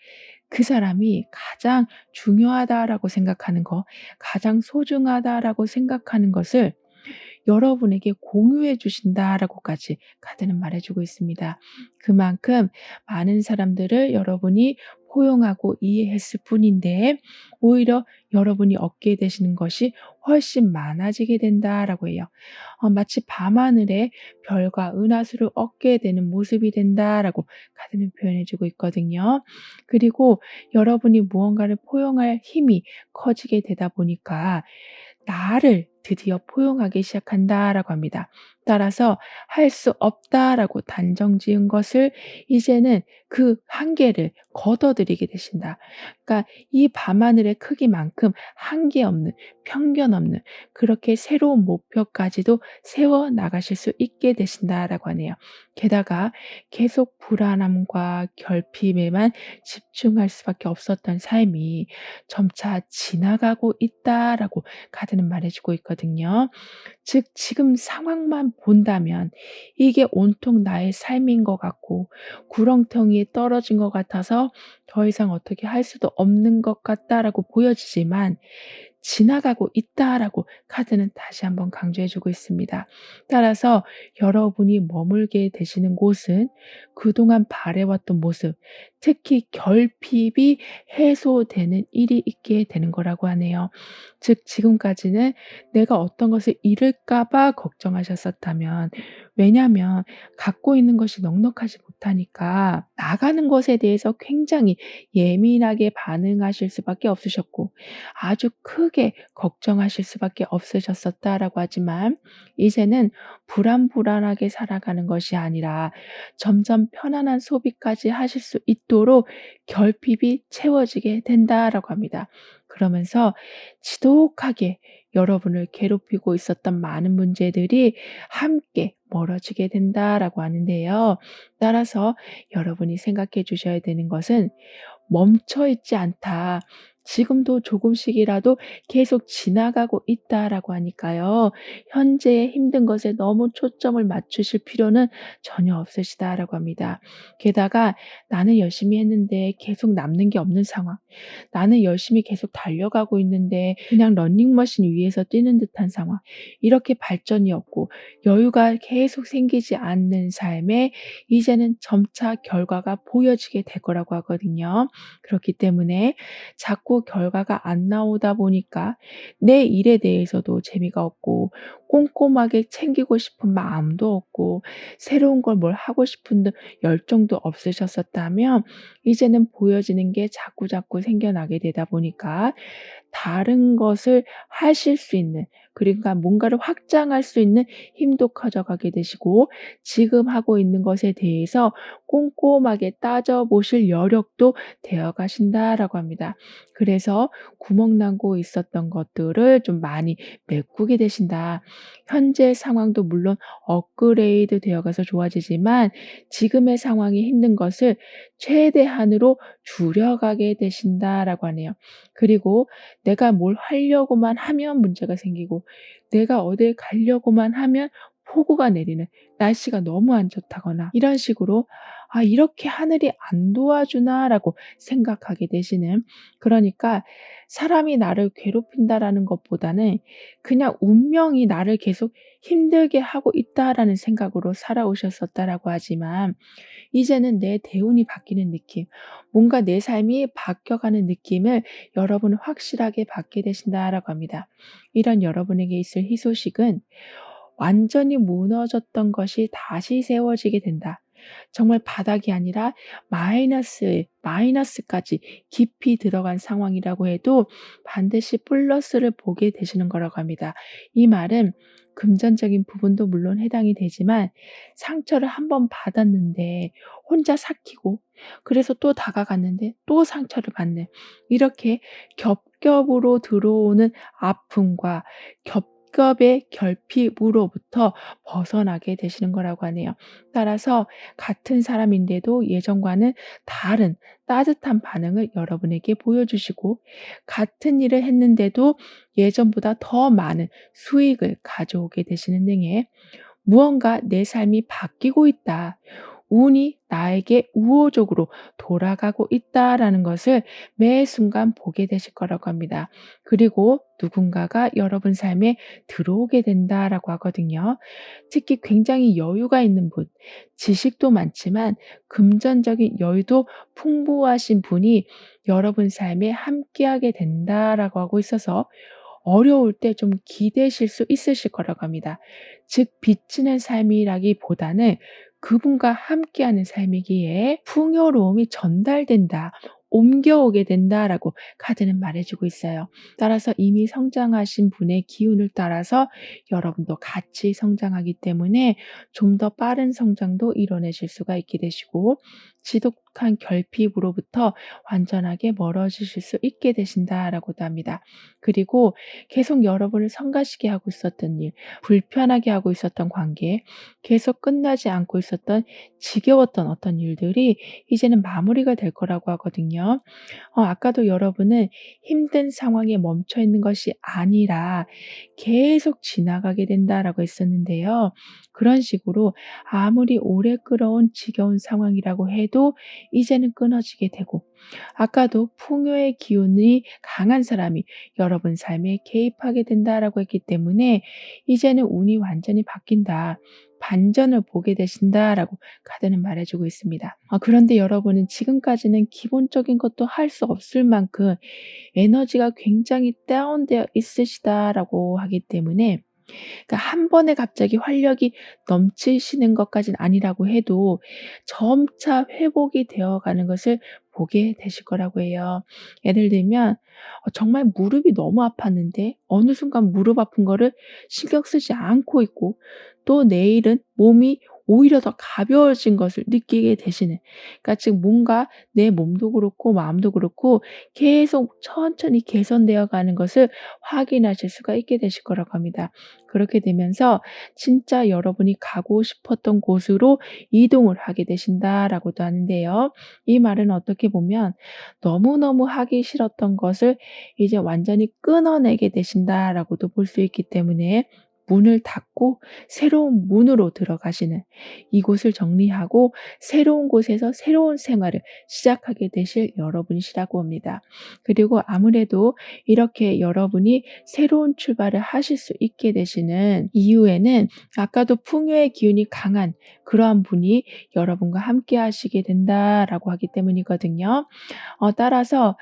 그 사람이 가장 중요하다라고 생각하는 거, 가장 소중하다라고 생각하는 것을 여러분에게 공유해 주신다라고까지 카드는 말해 주고 있습니다. 그만큼 많은 사람들을 여러분이 포용하고 이해했을 뿐인데 오히려 여러분이 얻게 되시는 것이 훨씬 많아지게 된다라고 해요. 마치 밤하늘에 별과 은하수를 얻게 되는 모습이 된다라고 카드는 표현해 주고 있거든요. 그리고 여러분이 무언가를 포용할 힘이 커지게 되다 보니까 나를 드디어 포용하기 시작한다라고 합니다. 따라서 '할 수 없다.'라고 단정 지은 것을 이제는 그 한계를 걷어들이게 되신다. 그러니까 이 밤하늘의 크기만큼 한계 없는, 편견 없는 그렇게 새로운 목표까지도 세워 나가실 수 있게 되신다라고 하네요. 게다가 계속 불안함과 결핍에만 집중할 수밖에 없었던 삶이 점차 지나가고 있다라고 카드는 말해 주고 있거든요. 거거든요. 즉 지금 상황만 본다면 이게 온통 나의 삶인 것 같고 구렁텅이에 떨어진 것 같아서 더 이상 어떻게 할 수도 없는 것 같다라고 보여지지만, 지나가고 있다라고 카드는 다시 한번 강조해 주고 있습니다. 따라서 여러분이 머물게 되시는 곳은 그동안 바래왔던 모습, 특히 결핍이 해소되는 일이 있게 되는 거라고 하네요. 즉 지금까지는 내가 어떤 것을 잃을까 봐 걱정하셨었다면, 왜냐하면 갖고 있는 것이 넉넉하지 못하니까 나가는 것에 대해서 굉장히 예민하게 반응하실 수밖에 없으셨고 아주 크게 걱정하실 수밖에 없으셨었다라고 하지만, 이제는 불안불안하게 살아가는 것이 아니라 점점 편안한 소비까지 하실 수 있도록 결핍이 채워지게 된다라고 합니다. 그러면서 지독하게 여러분을 괴롭히고 있었던 많은 문제들이 함께 멀어지게 된다라고 하는데요. 따라서 여러분이 생각해 주셔야 되는 것은 멈춰 있지 않다. 지금도 조금씩이라도 계속 지나가고 있다라고 하니까요. 현재의 힘든 것에 너무 초점을 맞추실 필요는 전혀 없으시다라고 합니다. 게다가 나는 열심히 했는데 계속 남는 게 없는 상황. 나는 열심히 계속 달려가고 있는데 그냥 러닝머신 위에서 뛰는 듯한 상황. 이렇게 발전이 없고 여유가 계속 생기지 않는 삶에 이제는 점차 결과가 보여지게 될 거라고 하거든요. 그렇기 때문에 자꾸 결과가 안 나오다 보니까 내 일에 대해서도 재미가 없고 꼼꼼하게 챙기고 싶은 마음도 없고 새로운 걸 뭘 하고 싶은 열정도 없으셨었다면, 이제는 보여지는 게 자꾸자꾸 생겨나게 되다 보니까 다른 것을 하실 수 있는, 그러니까 뭔가를 확장할 수 있는 힘도 커져가게 되시고, 지금 하고 있는 것에 대해서 꼼꼼하게 따져보실 여력도 되어 가신다라고 합니다. 그래서 구멍 나고 있었던 것들을 좀 많이 메꾸게 되신다. 현재 상황도 물론 업그레이드 되어 가서 좋아지지만 지금의 상황이 힘든 것을 최대한으로 줄여가게 되신다라고 하네요. 그리고 내가 뭘 하려고만 하면 문제가 생기고 내가 어딜 가려고만 하면 폭우가 내리는, 날씨가 너무 안 좋다거나 이런 식으로 '아 이렇게 하늘이 안 도와주나.'라고 생각하게 되시는, 그러니까 사람이 나를 괴롭힌다라는 것보다는 그냥 '운명이 나를 계속 힘들게 하고 있다.'라는 생각으로 살아오셨었다라고 하지만, 이제는 내 대운이 바뀌는 느낌, 뭔가 내 삶이 바뀌어가는 느낌을 여러분은 확실하게 받게 되신다라고 합니다. 이런 여러분에게 있을 희소식은 완전히 무너졌던 것이 다시 세워지게 된다. 정말 바닥이 아니라 마이너스까지 깊이 들어간 상황이라고 해도 반드시 플러스를 보게 되시는 거라고 합니다. 이 말은 금전적인 부분도 물론 해당이 되지만, 상처를 한번 받았는데 혼자 삭히고 그래서 또 다가갔는데 또 상처를 받는, 이렇게 겹겹으로 들어오는 아픔과 겹겹의 결핍으로부터 벗어나게 되시는 거라고 하네요. 따라서 같은 사람인데도 예전과는 다른 따뜻한 반응을 여러분에게 보여주시고, 같은 일을 했는데도 예전보다 더 많은 수익을 가져오게 되시는 등의 무언가 내 삶이 바뀌고 있다. 운이 나에게 우호적으로 돌아가고 있다라는 것을 매 순간 보게 되실 거라고 합니다. 그리고 누군가가 여러분 삶에 들어오게 된다라고 하거든요. 특히 굉장히 여유가 있는 분, 지식도 많지만 금전적인 여유도 풍부하신 분이 여러분 삶에 함께하게 된다라고 하고 있어서 어려울 때 좀 기대실 수 있으실 거라고 합니다. 즉 빚지는 삶이라기보다는 그분과 함께하는 삶이기에 풍요로움이 전달된다, 옮겨오게 된다라고 카드는 말해주고 있어요. 따라서 이미 성장하신 분의 기운을 따라서 여러분도 같이 성장하기 때문에 좀 더 빠른 성장도 이뤄내실 수가 있게 되시고, 지독 익숙한 결핍으로부터 완전하게 멀어지실 수 있게 되신다라고도 합니다. 그리고 계속 여러분을 성가시게 하고 있었던 일, 불편하게 하고 있었던 관계, 계속 끝나지 않고 있었던 지겨웠던 어떤 일들이 이제는 마무리가 될 거라고 하거든요. 아까도 여러분은 힘든 상황에 멈춰 있는 것이 아니라 계속 지나가게 된다라고 했었는데요. 그런 식으로 아무리 오래 끌어온 지겨운 상황이라고 해도 이제는 끊어지게 되고, 아까도 풍요의 기운이 강한 사람이 여러분 삶에 개입하게 된다라고 했기 때문에 이제는 운이 완전히 바뀐다. 반전을 보게 되신다라고 카드는 말해주고 있습니다. 그런데 여러분은 지금까지는 기본적인 것도 할 수 없을 만큼 에너지가 굉장히 다운되어 있으시다라고 하기 때문에, 그러니까 한 번에 갑자기 활력이 넘치시는 것까지는 아니라고 해도 점차 회복이 되어 가는 것을 보게 되실 거라고 해요. 예를 들면 정말 무릎이 너무 아팠는데 어느 순간 무릎 아픈 거를 신경 쓰지 않고 있고, 또 내일은 몸이 오히려 더 가벼워진 것을 느끼게 되시는, 그러니까 지금 뭔가 내 몸도 그렇고 마음도 그렇고 계속 천천히 개선되어 가는 것을 확인하실 수가 있게 되실 거라고 합니다. 그렇게 되면서 진짜 여러분이 가고 싶었던 곳으로 이동을 하게 되신다라고도 하는데요. 이 말은 어떻게 보면 너무너무 하기 싫었던 것을 이제 완전히 끊어내게 되신다라고도 볼 수 있기 때문에, 문을 닫고 새로운 문으로 들어가시는, 이곳을 정리하고 새로운 곳에서 새로운 생활을 시작하게 되실 여러분이시라고 합니다. 그리고 아무래도 이렇게 여러분이 새로운 출발을 하실 수 있게 되시는 이유에는 아까도 풍요의 기운이 강한 그러한 분이 여러분과 함께 하시게 된다라고 하기 때문이거든요. 따라서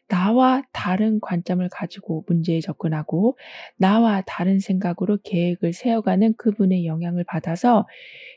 나와 다른 관점을 가지고 문제에 접근하고 나와 다른 생각으로 계획을 세워가는 그분의 영향을 받아서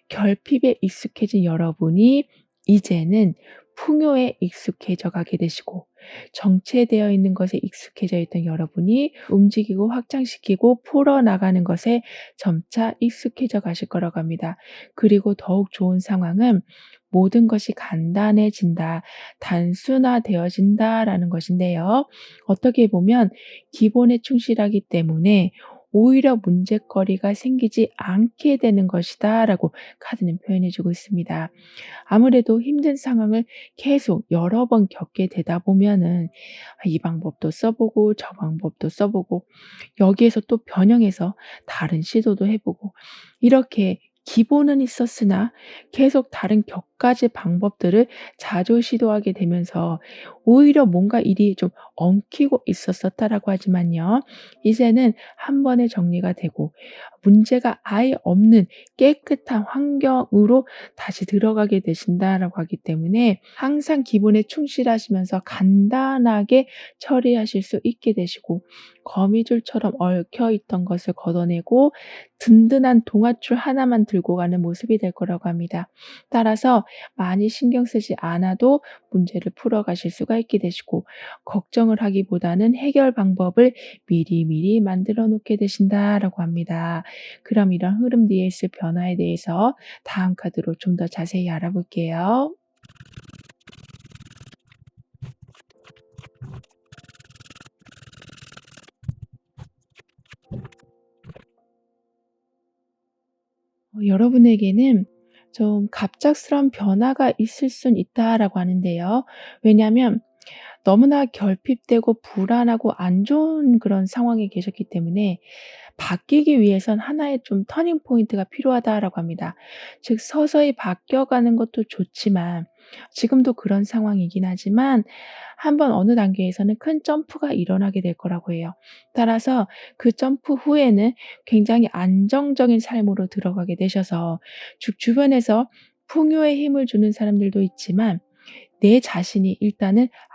결핍에 익숙해진 여러분이 이제는 풍요에 익숙해져 가게 되시고, 정체되어 있는 것에 익숙해져 있던 여러분이 움직이고 확장시키고 풀어나가는 것에 점차 익숙해져 가실 거라고 합니다. 그리고 더욱 좋은 상황은 모든 것이 간단해진다, 단순화되어진다라는 것인데요. 어떻게 보면 기본에 충실하기 때문에 오히려 문제거리가 생기지 않게 되는 것이다라고 카드는 표현해 주고 있습니다. 아무래도 힘든 상황을 계속 여러 번 겪게 되다 보면은 이 방법도 써보고 저 방법도 써보고 여기에서 또 변형해서 다른 시도도 해보고, 이렇게 기본은 있었으나 계속 다른 격가지 방법들을 자주 시도하게 되면서 오히려 뭔가 일이 좀 엉키고 있었었다라고 하지만요. 이제는 한 번에 정리가 되고 문제가 아예 없는 깨끗한 환경으로 다시 들어가게 되신다라고 하기 때문에 항상 기본에 충실하시면서 간단하게 처리하실 수 있게 되시고, 거미줄처럼 얽혀 있던 것을 걷어내고 든든한 동아줄 하나만 들고 가는 모습이 될 거라고 합니다. 따라서 많이 신경 쓰지 않아도 문제를 풀어가실 수가 있게 되시고, 걱정을 하기보다는 해결 방법을 미리미리 만들어 놓게 되신다라고 합니다. 그럼 이런 흐름 뒤에 있을 변화에 대해서 다음 카드로 좀 더 자세히 알아볼게요. 여러분에게는 좀 갑작스러운 변화가 있을 순 있다라고 하는데요. 왜냐하면 너무나 결핍되고 불안하고 안 좋은 그런 상황에 계셨기 때문에 바뀌기 위해선 하나의 좀 터닝 포인트가 필요하다라고 합니다. 즉 서서히 바뀌어가는 것도 좋지만, 지금도 그런 상황이긴 하지만 한번 어느 단계에서는 큰 점프가 일어나게 될 거라고 해요. 따라서 그 점프 후에는 굉장히 안정적인 삶으로 들어가게 되셔서 주변에서 풍요의 힘을 주는 사람들도 있지만 내 자신이 일단은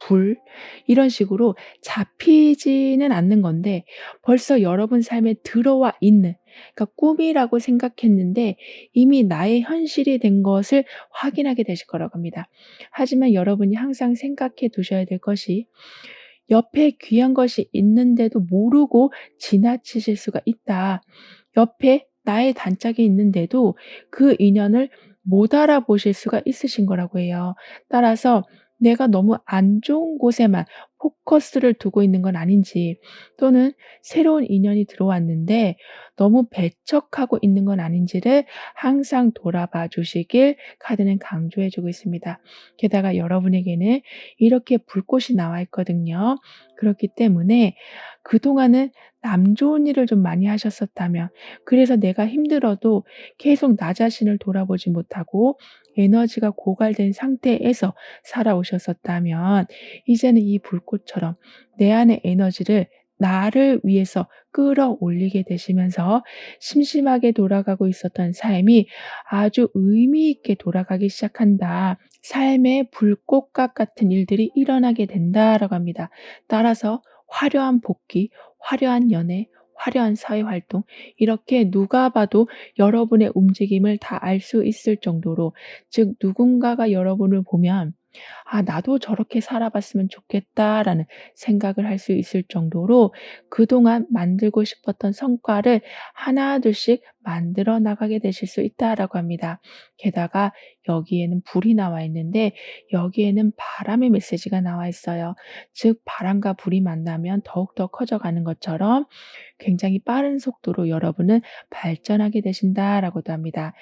불 이런 식으로 잡히지는 않는 건데 벌써 여러분 삶에 들어와 있는, 그러니까 꿈이라고 생각했는데 이미 나의 현실이 된 것을 확인하게 되실 거라고 합니다. 하지만 여러분이 항상 생각해 두셔야 될 것이, 옆에 귀한 것이 있는데도 모르고 지나치실 수가 있다. 옆에 나의 단짝이 있는데도 그 인연을 못 알아보실 수가 있으신 거라고 해요. 따라서 내가 너무 안 좋은 곳에만 포커스를 두고 있는 건 아닌지, 또는 새로운 인연이 들어왔는데 너무 배척하고 있는 건 아닌지를 항상 돌아봐 주시길 카드는 강조해 주고 있습니다. 게다가 여러분에게는 이렇게 불꽃이 나와 있거든요. 그렇기 때문에 그동안은 남 좋은 일을 좀 많이 하셨었다면, 그래서 내가 힘들어도 계속 나 자신을 돌아보지 못하고 에너지가 고갈된 상태에서 살아오셨었다면, 이제는 이 불꽃처럼 내 안의 에너지를 나를 위해서 끌어올리게 되시면서 심심하게 돌아가고 있었던 삶이 아주 의미 있게 돌아가기 시작한다. 삶의 불꽃과 같은 일들이 일어나게 된다라고 합니다. 따라서 화려한 복귀, 화려한 연애, 화려한 사회활동, 이렇게 누가 봐도 여러분의 움직임을 다 알 수 있을 정도로, 즉 누군가가 여러분을 보면 '아 나도 저렇게 살아봤으면 좋겠다.'라는 생각을 할 수 있을 정도로 그동안 만들고 싶었던 성과를 하나둘씩 만들어 나가게 되실 수 있다라고 합니다. 게다가 여기에는 불이 나와 있는데 여기에는 바람의 메시지가 나와 있어요. 즉 바람과 불이 만나면 더욱더 커져가는 것처럼 굉장히 빠른 속도로 여러분은 발전하게 되신다라고도 합니다.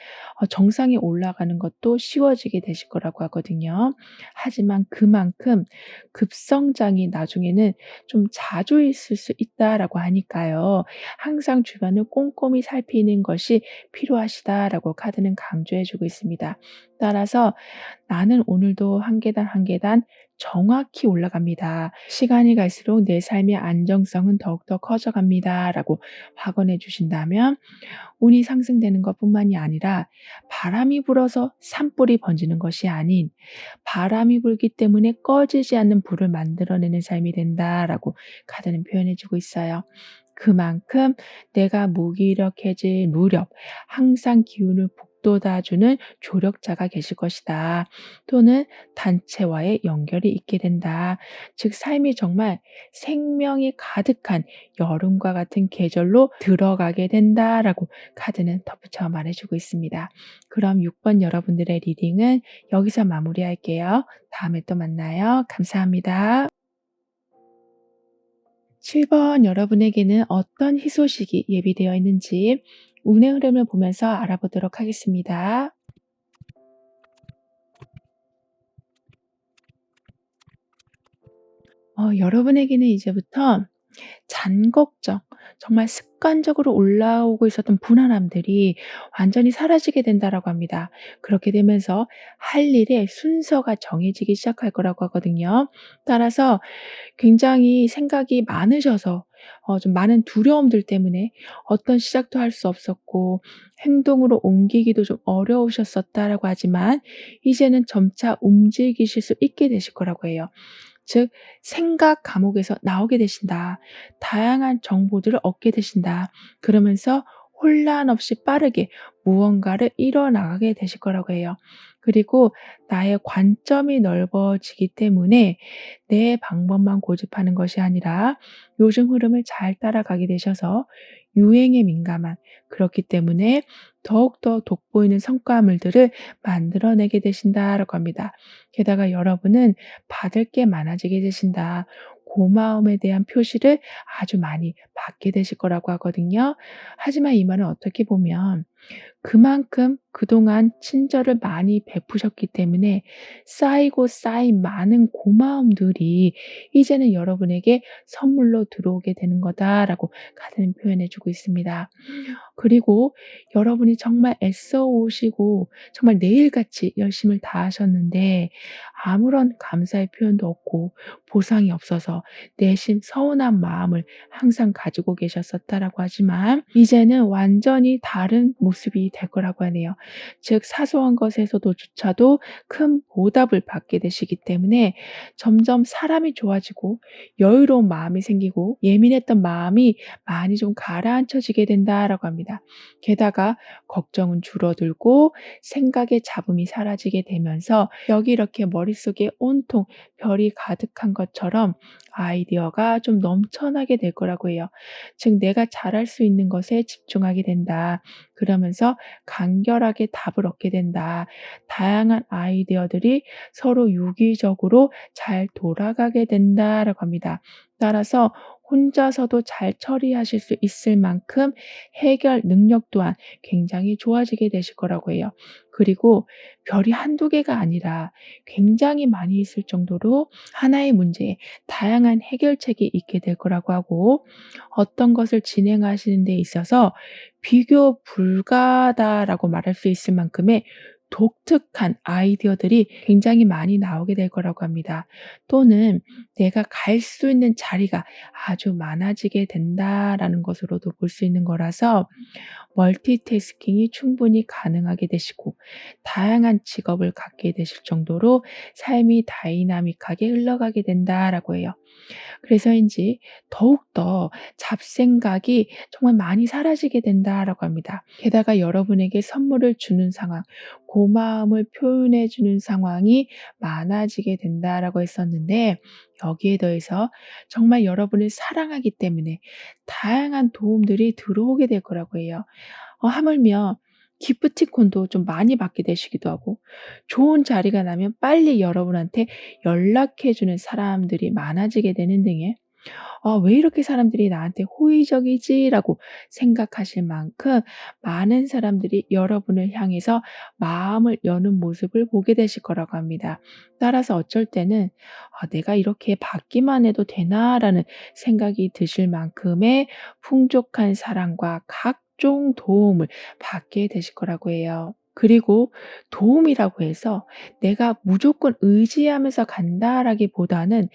정상에 올라가는 것도 쉬워지게 되실 거라고 하거든요. 하지만 그만큼 급성장이 나중에는 좀 자주 있을 수 있다라고 하니까요. 항상 주변을 꼼꼼히 살피는 것이 필요하시다라고 카드는 강조해 주고 있습니다. 따라서 나는 오늘도 한 계단 한 계단 정확히 올라갑니다. 시간이 갈수록 내 삶의 안정성은 더욱더 커져갑니다라고 확언해 주신다면, 운이 상승되는 것뿐만이 아니라 바람이 불어서 산불이 번지는 것이 아닌 바람이 불기 때문에 꺼지지 않는 불을 만들어내는 삶이 된다라고 카드는 표현해 주고 있어요. 그만큼 내가 무기력해질 무렵 항상 기운을 북돋아주는 조력자가 계실 것이다. 또는 단체와의 연결이 있게 된다. 즉 삶이 정말 생명이 가득한 여름과 같은 계절로 들어가게 된다라고 카드는 덧붙여 말해주고 있습니다. 그럼 6번 여러분들의 리딩은 여기서 마무리할게요. 다음에 또 만나요. 감사합니다. 7번 여러분에게는 어떤 희소식이 예비되어 있는지 운의 흐름을 보면서 알아보도록 하겠습니다. 여러분에게는 이제부터 잔걱정, 정말 습관적으로 올라오고 있었던 불안함들이 완전히 사라지게 된다라고 합니다. 그렇게 되면서 할 일의 순서가 정해지기 시작할 거라고 하거든요. 따라서 굉장히 생각이 많으셔서 좀 많은 두려움들 때문에 어떤 시작도 할 수 없었고 행동으로 옮기기도 좀 어려우셨었다라고 하지만, 이제는 점차 움직이실 수 있게 되실 거라고 해요. 즉 생각 감옥에서 나오게 되신다. 다양한 정보들을 얻게 되신다. 그러면서 혼란 없이 빠르게 무언가를 이뤄나가게 되실 거라고 해요. 그리고 나의 관점이 넓어지기 때문에 내 방법만 고집하는 것이 아니라 요즘 흐름을 잘 따라가게 되셔서 유행에 민감한, 그렇기 때문에 더욱더 돋보이는 성과물들을 만들어내게 되신다라고 합니다. 게다가 여러분은 받을 게 많아지게 되신다. 고마움에 대한 표시를 아주 많이 받게 되실 거라고 하거든요. 하지만 이 말은 어떻게 보면 그만큼 그동안 친절을 많이 베푸셨기 때문에 쌓이고 쌓인 많은 고마움들이 이제는 여러분에게 선물로 들어오게 되는 거다라고 카드는 표현해 주고 있습니다. 그리고 여러분이 정말 애써 오시고 정말 매일같이 열심을 다하셨는데 아무런 감사의 표현도 없고 보상이 없어서 내심 서운한 마음을 항상 가지고 계셨었다라고 하지만, 이제는 완전히 다른 모습 모습이 될 거라고 하네요. 즉 사소한 것에서도 큰 보답을 받게 되시기 때문에 점점 사람이 좋아지고 여유로운 마음이 생기고 예민했던 마음이 많이 좀 가라앉혀지게 된다라고 합니다. 게다가 걱정은 줄어들고 생각의 잡음이 사라지게 되면서 여기 이렇게 머릿속에 온통 별이 가득한 것처럼 아이디어가 좀 넘쳐나게 될 거라고 해요. 즉 내가 잘할 수 있는 것에 집중하게 된다. 그러면서 간결하게 답을 얻게 된다. 다양한 아이디어들이 서로 유기적으로 잘 돌아가게 된다라고 합니다. 따라서 혼자서도 잘 처리하실 수 있을 만큼 해결 능력 또한 굉장히 좋아지게 되실 거라고 해요. 그리고 별이 한두 개가 아니라 굉장히 많이 있을 정도로 하나의 문제에 다양한 해결책이 있게 될 거라고 하고, 어떤 것을 진행하시는 데 있어서 비교 불가다라고 말할 수 있을 만큼의 독특한 아이디어들이 굉장히 많이 나오게 될 거라고 합니다. 또는 내가 갈 수 있는 자리가 아주 많아지게 된다라는 것으로도 볼 수 있는 거라서 멀티태스킹이 충분히 가능하게 되시고 다양한 직업을 갖게 되실 정도로 삶이 다이나믹하게 흘러가게 된다라고 해요. 그래서인지 더욱더 잡생각이 정말 많이 사라지게 된다라고 합니다. 게다가 여러분에게 선물을 주는 상황, 고마움을 표현해 주는 상황이 많아지게 된다라고 했었는데, 여기에 더해서 정말 여러분을 사랑하기 때문에 다양한 도움들이 들어오게 될 거라고 해요. 하물며 기프티콘도 좀 많이 받게 되시기도 하고, 좋은 자리가 나면 빨리 여러분한테 연락해 주는 사람들이 많아지게 되는 등의 '왜 이렇게 사람들이 나한테 호의적이지?'라고 생각하실 만큼 많은 사람들이 여러분을 향해서 마음을 여는 모습을 보게 되실 거라고 합니다. 따라서 어쩔 때는 '내가 이렇게 받기만 해도 되나?'라는 생각이 드실 만큼의 풍족한 사랑과 각종 도움을 받게 되실 거라고 해요. 그리고 도움이라고 해서 '내가 무조건 의지하면서 간다.'라기보다는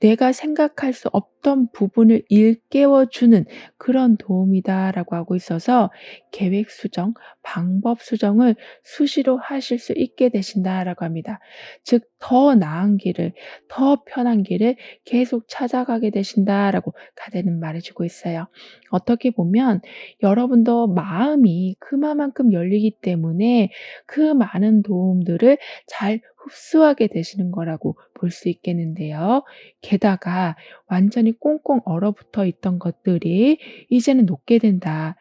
내가 생각할 수 없던 부분을 일깨워 주는 그런 도움이다라고 하고 있어서 계획 수정, 방법 수정을 수시로 하실 수 있게 되신다라고 합니다. 즉 더 나은 길을, 더 편한 길을 계속 찾아가게 되신다라고 카드는 말해 주고 있어요. 어떻게 보면 여러분도 마음이 그만큼 열리기 때문에 그 많은 도움들을 잘 흡수하게 되시는 거라고 볼 수 있겠는데요. 게다가 완전히 꽁꽁 얼어붙어 있던 것들이 이제는 녹게 된다.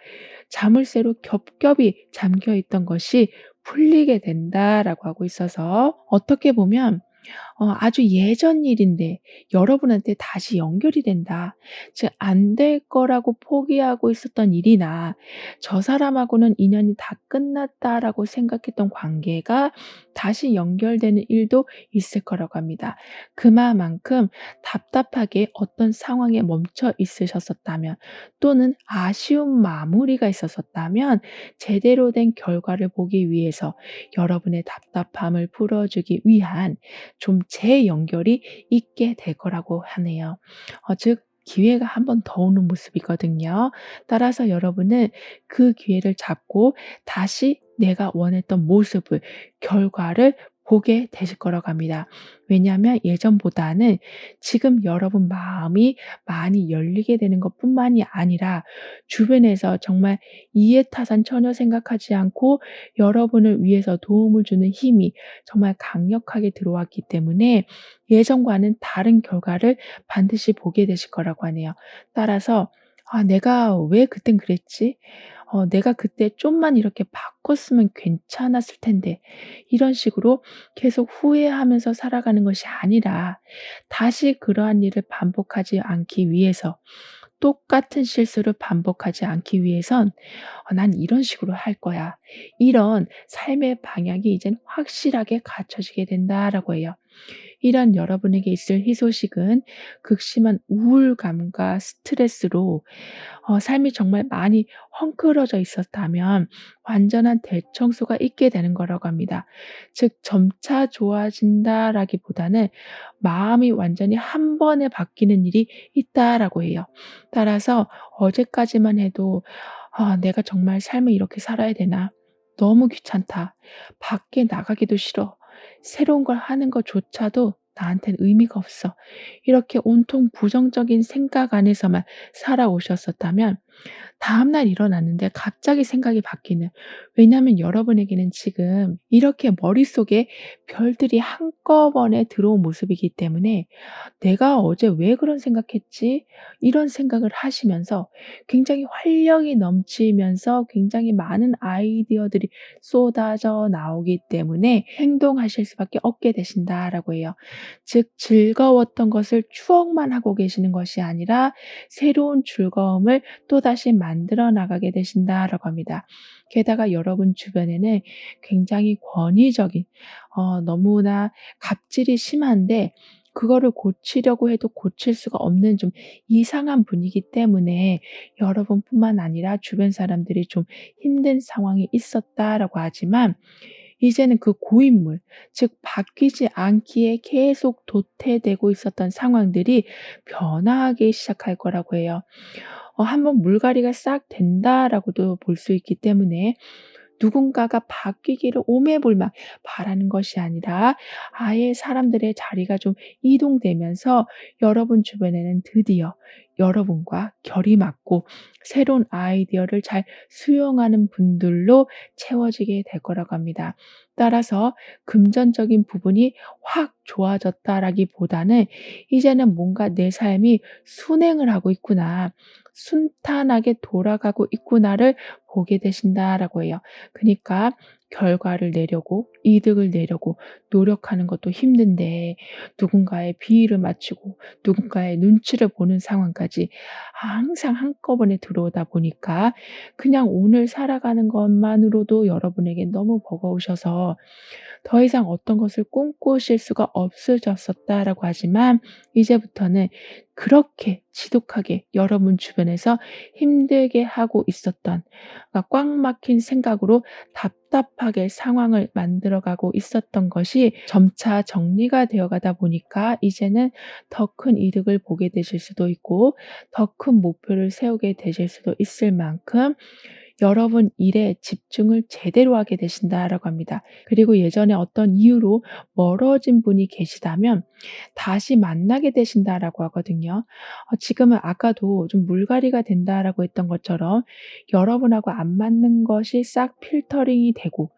자물쇠로 겹겹이 잠겨 있던 것이 풀리게 된다라고 하고 있어서, 어떻게 보면 아주 예전 일인데 여러분한테 다시 연결이 된다. 즉 안 될 거라고 포기하고 있었던 일이나 '저 사람하고는 인연이 다 끝났다.'라고 생각했던 관계가 다시 연결되는 일도 있을 거라고 합니다. 그만큼 답답하게 어떤 상황에 멈춰 있으셨었다면, 또는 아쉬운 마무리가 있었었다면 제대로 된 결과를 보기 위해서 여러분의 답답함을 풀어주기 위한 좀 재연결이 있게 될 거라고 하네요. 즉 기회가 한 번 더 오는 모습이거든요. 따라서 여러분은 그 기회를 잡고 다시 내가 원했던 모습을, 결과를 보게 되실 거라고 합니다. 왜냐하면 예전보다는 지금 여러분 마음이 많이 열리게 되는 것뿐만이 아니라 주변에서 정말 이해타산 전혀 생각하지 않고 여러분을 위해서 도움을 주는 힘이 정말 강력하게 들어왔기 때문에 예전과는 다른 결과를 반드시 보게 되실 거라고 하네요. 따라서 '아 내가 왜 그땐 그랬지? 내가 그때 좀만 이렇게 바꿨으면 괜찮았을 텐데.' 이런 식으로 계속 후회하면서 살아가는 것이 아니라, 다시 그러한 일을 반복하지 않기 위해서, 똑같은 실수를 반복하지 않기 위해선 '난 이런 식으로 할 거야.' 이런 삶의 방향이 이젠 확실하게 갖춰지게 된다라고 해요. 이런 여러분에게 있을 희소식은 극심한 우울감과 스트레스로 삶이 정말 많이 헝클어져 있었다면 완전한 대청소가 있게 되는 거라고 합니다. 즉 점차 좋아진다라기보다는 마음이 완전히 한 번에 바뀌는 일이 있다라고 해요. 따라서 어제까지만 해도 '아 내가 정말 삶을 이렇게 살아야 되나? 너무 귀찮다. 밖에 나가기도 싫어. 새로운 걸 하는 것조차도 나한테는 의미가 없어.' 이렇게 온통 부정적인 생각 안에서만 살아오셨었다면 다음날 일어났는데 갑자기 생각이 바뀌는, 왜냐하면 여러분에게는 지금 이렇게 머릿속에 별들이 한꺼번에 들어온 모습이기 때문에 '내가 어제 왜 그런 생각했지?' 이런 생각을 하시면서 굉장히 활력이 넘치면서 굉장히 많은 아이디어들이 쏟아져 나오기 때문에 행동하실 수밖에 없게 되신다라고 해요. 즉 즐거웠던 것을 추억만 하고 계시는 것이 아니라 새로운 즐거움을 또다시 만들어 나가게 되신다라고 합니다. 게다가 여러분 주변에는 굉장히 권위적인, 너무나 갑질이 심한데 그거를 고치려고 해도 고칠 수가 없는 좀 이상한 분이기 때문에 여러분뿐만 아니라 주변 사람들이 좀 힘든 상황이 있었다라고 하지만 이제는 그 고인물, 즉 바뀌지 않기에 계속 도태되고 있었던 상황들이 변화하기 시작할 거라고 해요. 한번 물갈이가 싹 된다라고도 볼 수 있기 때문에 누군가가 바뀌기를 오매불망 바라는 것이 아니라 아예 사람들의 자리가 좀 이동되면서 여러분 주변에는 드디어 여러분과 결이 맞고 새로운 아이디어를 잘 수용하는 분들로 채워지게 될 거라고 합니다. 따라서 금전적인 부분이 확 좋아졌다라기보다는 이제는 뭔가 '내 삶이 순행을 하고 있구나. 순탄하게 돌아가고 있구나.'를 보게 되신다라고 해요. 그니까 결과를 내려고 이득을 내려고 노력하는 것도 힘든데 누군가의 비위를 맞추고 누군가의 눈치를 보는 상황까지 항상 한꺼번에 들어오다 보니까 그냥 오늘 살아가는 것만으로도 여러분에게 너무 버거우셔서 더 이상 어떤 것을 꿈꾸실 수가 없으셨었다라고 하지만 이제부터는 그렇게 지독하게 여러분 주변에서 힘들게 하고 있었던, 그러니까 꽉 막힌 생각으로 답답하게 상황을 만들어가고 있었던 것이 점차 정리가 되어 가다 보니까 이제는 더 큰 이득을 보게 되실 수도 있고 더 큰 목표를 세우게 되실 수도 있을 만큼 여러분 일에 집중을 제대로 하게 되신다라고 합니다. 그리고 예전에 어떤 이유로 멀어진 분이 계시다면 다시 만나게 되신다라고 하거든요. 지금은 아까도 좀 물갈이가 된다라고 했던 것처럼 여러분하고 안 맞는 것이 싹 필터링이 되고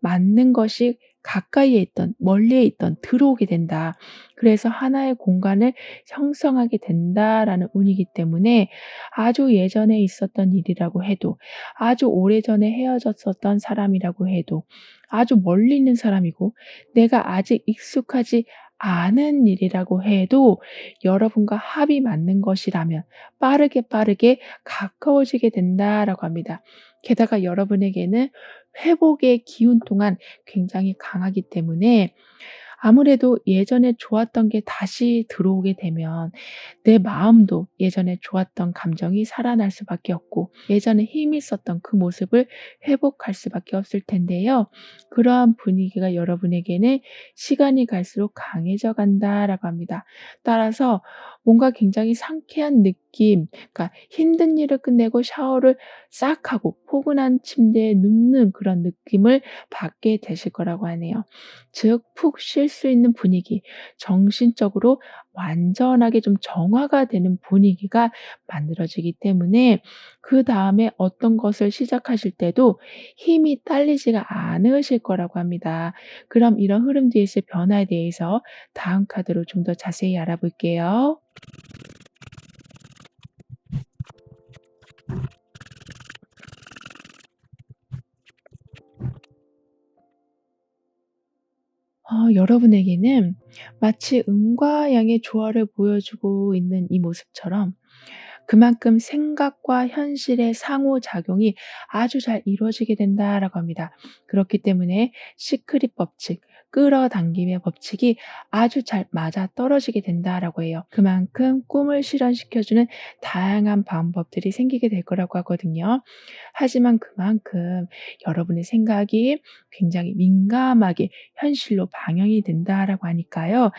맞는 것이 가까이에 있던 멀리에 있던 들어오게 된다. 그래서 하나의 공간을 형성하게 된다라는 운이기 때문에 아주 예전에 있었던 일이라고 해도 아주 오래전에 헤어졌었던 사람이라고 해도 아주 멀리 있는 사람이고 내가 아직 익숙하지 않은 일이라고 해도 여러분과 합이 맞는 것이라면 빠르게 가까워지게 된다라고 합니다. 게다가 여러분에게는 회복의 기운 또한 굉장히 강하기 때문에 아무래도 예전에 좋았던 게 다시 들어오게 되면 내 마음도 예전에 좋았던 감정이 살아날 수밖에 없고 예전에 힘이 있었던 그 모습을 회복할 수밖에 없을 텐데요. 그러한 분위기가 여러분에게는 시간이 갈수록 강해져 간다라고 합니다. 따라서 뭔가 굉장히 상쾌한 느낌, 그러니까 힘든 일을 끝내고 샤워를 싹 하고 포근한 침대에 눕는 그런 느낌을 받게 되실 거라고 하네요. 즉 푹 쉴 수 있는 분위기, 정신적으로 완전하게 좀 정화가 되는 분위기가 만들어지기 때문에 그다음에 어떤 것을 시작하실 때도 힘이 딸리지가 않으실 거라고 합니다. 그럼 이런 흐름 뒤에서의 변화에 대해서 다음 카드로 좀 더 자세히 알아볼게요. 여러분에게는 마치 음과 양의 조화를 보여주고 있는 이 모습처럼 그만큼 생각과 현실의 상호작용이 아주 잘 이루어지게 된다라고 합니다. 그렇기 때문에 시크릿 법칙, 끌어당김의 법칙이 아주 잘 맞아떨어지게 된다라고 해요. 그만큼 꿈을 실현시켜주는 다양한 방법들이 생기게 될 거라고 하거든요. 하지만 그만큼 여러분의 생각이 굉장히 민감하게 현실로 방영이 된다라고 하니까요.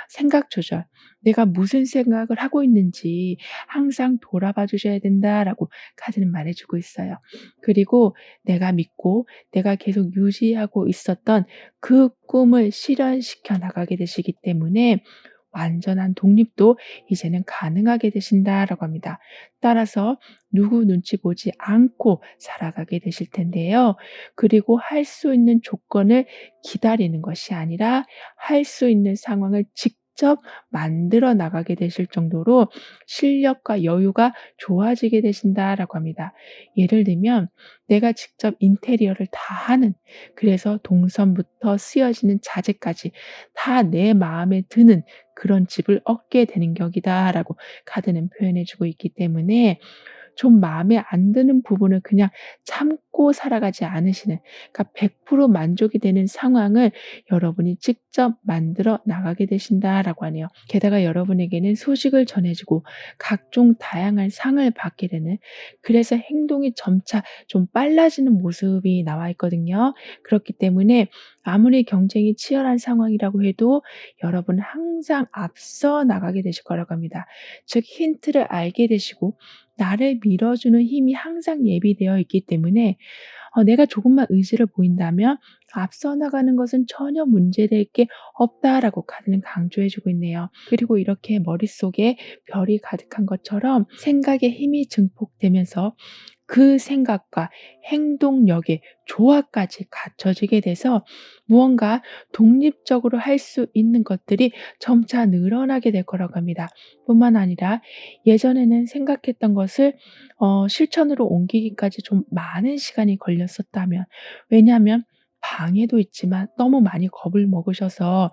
생각 조절, 내가 무슨 생각을 하고 있는지 항상 돌아봐 주셔야 된다라고 카드는 말해 주고 있어요. 그리고 내가 믿고 내가 계속 유지하고 있었던 그 꿈을 실현시켜 나가게 되시기 때문에 완전한 독립도 이제는 가능하게 되신다라고 합니다. 따라서 누구 눈치 보지 않고 살아가게 되실 텐데요. 그리고 할 수 있는 조건을 기다리는 것이 아니라 할 수 있는 상황을 직접 만들어 나가게 되실 정도로 실력과 여유가 좋아지게 되신다라고 합니다. 예를 들면 내가 직접 인테리어를 다 하는, 그래서 동선부터 쓰여지는 자재까지 다 내 마음에 드는 그런 집을 얻게 되는 격이다라고 카드는 표현해 주고 있기 때문에 좀 마음에 안 드는 부분을 그냥 참고 살아가지 않으시는, 그러니까 100% 만족이 되는 상황을 여러분이 직접 만들어 나가게 되신다라고 하네요. 게다가 여러분에게는 소식을 전해 주고 각종 다양한 상을 받게 되는, 그래서 행동이 점차 좀 빨라지는 모습이 나와 있거든요. 그렇기 때문에 아무리 경쟁이 치열한 상황이라고 해도 여러분은 항상 앞서 나가게 되실 거라고 합니다. 즉 힌트를 알게 되시고 나를 밀어주는 힘이 항상 예비되어 있기 때문에 내가 조금만 의지를 보인다면 앞서 나가는 것은 전혀 문제될 게 없다라고 카드는 강조해 주고 있네요. 그리고 이렇게 머릿속에 별이 가득한 것처럼 생각에 힘이 증폭되면서 그 생각과 행동력의 조화까지 갖춰지게 돼서 무언가 독립적으로 할 수 있는 것들이 점차 늘어나게 될 거라고 합니다. 뿐만 아니라 예전에는 생각했던 것을 실천으로 옮기기까지 좀 많은 시간이 걸렸었다면, 왜냐하면 방해도 있지만 너무 많이 겁을 먹으셔서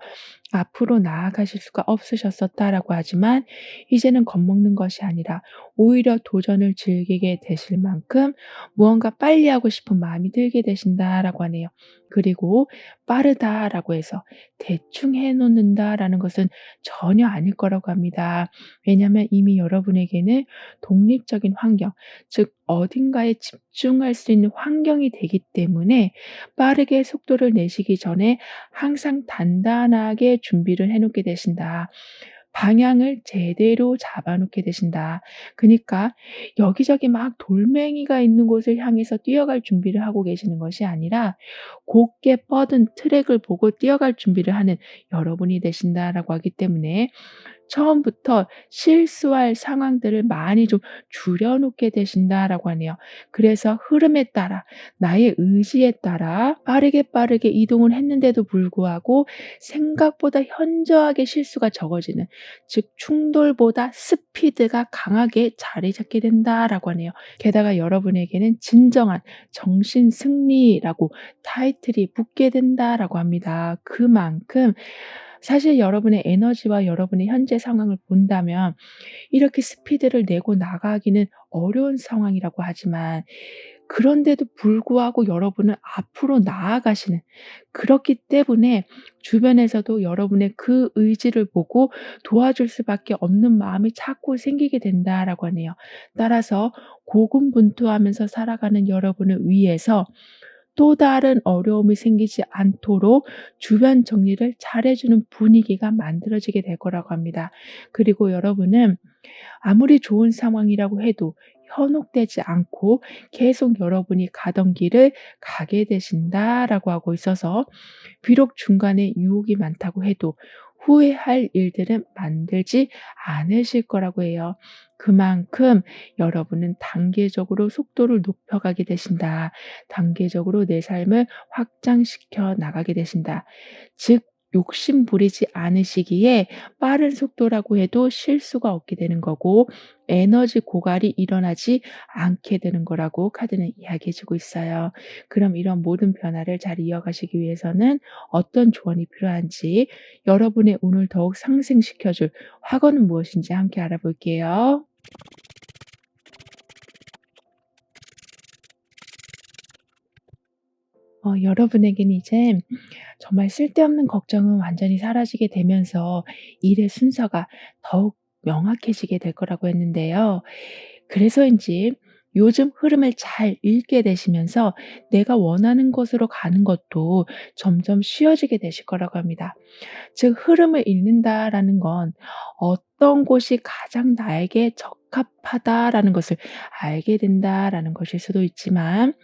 앞으로 나아가실 수가 없으셨었다라고 하지만 이제는 겁먹는 것이 아니라 오히려 도전을 즐기게 되실 만큼 무언가 빨리 하고 싶은 마음이 들게 되신다라고 하네요. 그리고 빠르다라고 해서 대충 해 놓는다라는 것은 전혀 아닐 거라고 합니다. 왜냐하면 이미 여러분에게는 독립적인 환경, 즉 어딘가에 집중할 수 있는 환경이 되기 때문에 빠르게 속도를 내시기 전에 항상 단단하게 준비를 해 놓게 되신다. 방향을 제대로 잡아 놓게 되신다. 그니까 여기저기 막 돌멩이가 있는 곳을 향해서 뛰어갈 준비를 하고 계시는 것이 아니라 곧게 뻗은 트랙을 보고 뛰어갈 준비를 하는 여러분이 되신다라고 하기 때문에 처음부터 실수할 상황들을 많이 좀 줄여 놓게 되신다라고 하네요. 그래서 흐름에 따라 나의 의지에 따라 빠르게 이동을 했는데도 불구하고 생각보다 현저하게 실수가 적어지는, 즉 충돌보다 스피드가 강하게 자리 잡게 된다라고 하네요. 게다가 여러분에게는 진정한 정신 승리라고 타이틀이 붙게 된다라고 합니다. 그만큼 사실 여러분의 에너지와 여러분의 현재 상황을 본다면 이렇게 스피드를 내고 나가기는 어려운 상황이라고 하지만, 그런데도 불구하고 여러분은 앞으로 나아가시는, 그렇기 때문에 주변에서도 여러분의 그 의지를 보고 도와줄 수밖에 없는 마음이 자꾸 생기게 된다라고 하네요. 따라서 고군분투하면서 살아가는 여러분을 위해서 또 다른 어려움이 생기지 않도록 주변 정리를 잘해 주는 분위기가 만들어지게 될 거라고 합니다. 그리고 여러분은 아무리 좋은 상황이라고 해도 현혹되지 않고 계속 여러분이 가던 길을 가게 되신다라고 하고 있어서 비록 중간에 유혹이 많다고 해도 후회할 일들은 만들지 않으실 거라고 해요. 그만큼 여러분은 단계적으로 속도를 높여가게 되신다. 단계적으로 내 삶을 확장시켜 나가게 되신다. 즉 욕심 부리지 않으시기에 빠른 속도라고 해도 실수가 없게 되는 거고 에너지 고갈이 일어나지 않게 되는 거라고 카드는 이야기해 주고 있어요. 그럼 이런 모든 변화를 잘 이어가시기 위해서는 어떤 조언이 필요한지, 여러분의 운을 더욱 상승시켜 줄 확언은 무엇인지 함께 알아볼게요. 여러분에게는 이제 정말 쓸데없는 걱정은 완전히 사라지게 되면서 일의 순서가 더욱 명확해지게 될 거라고 했는데요. 그래서인지 요즘 흐름을 잘 읽게 되시면서 내가 원하는 곳으로 가는 것도 점점 쉬워지게 되실 거라고 합니다. 즉 흐름을 읽는다라는 건 어떤 곳이 가장 나에게 적합하다라는 것을 알게 된다라는 것일 수도 있지만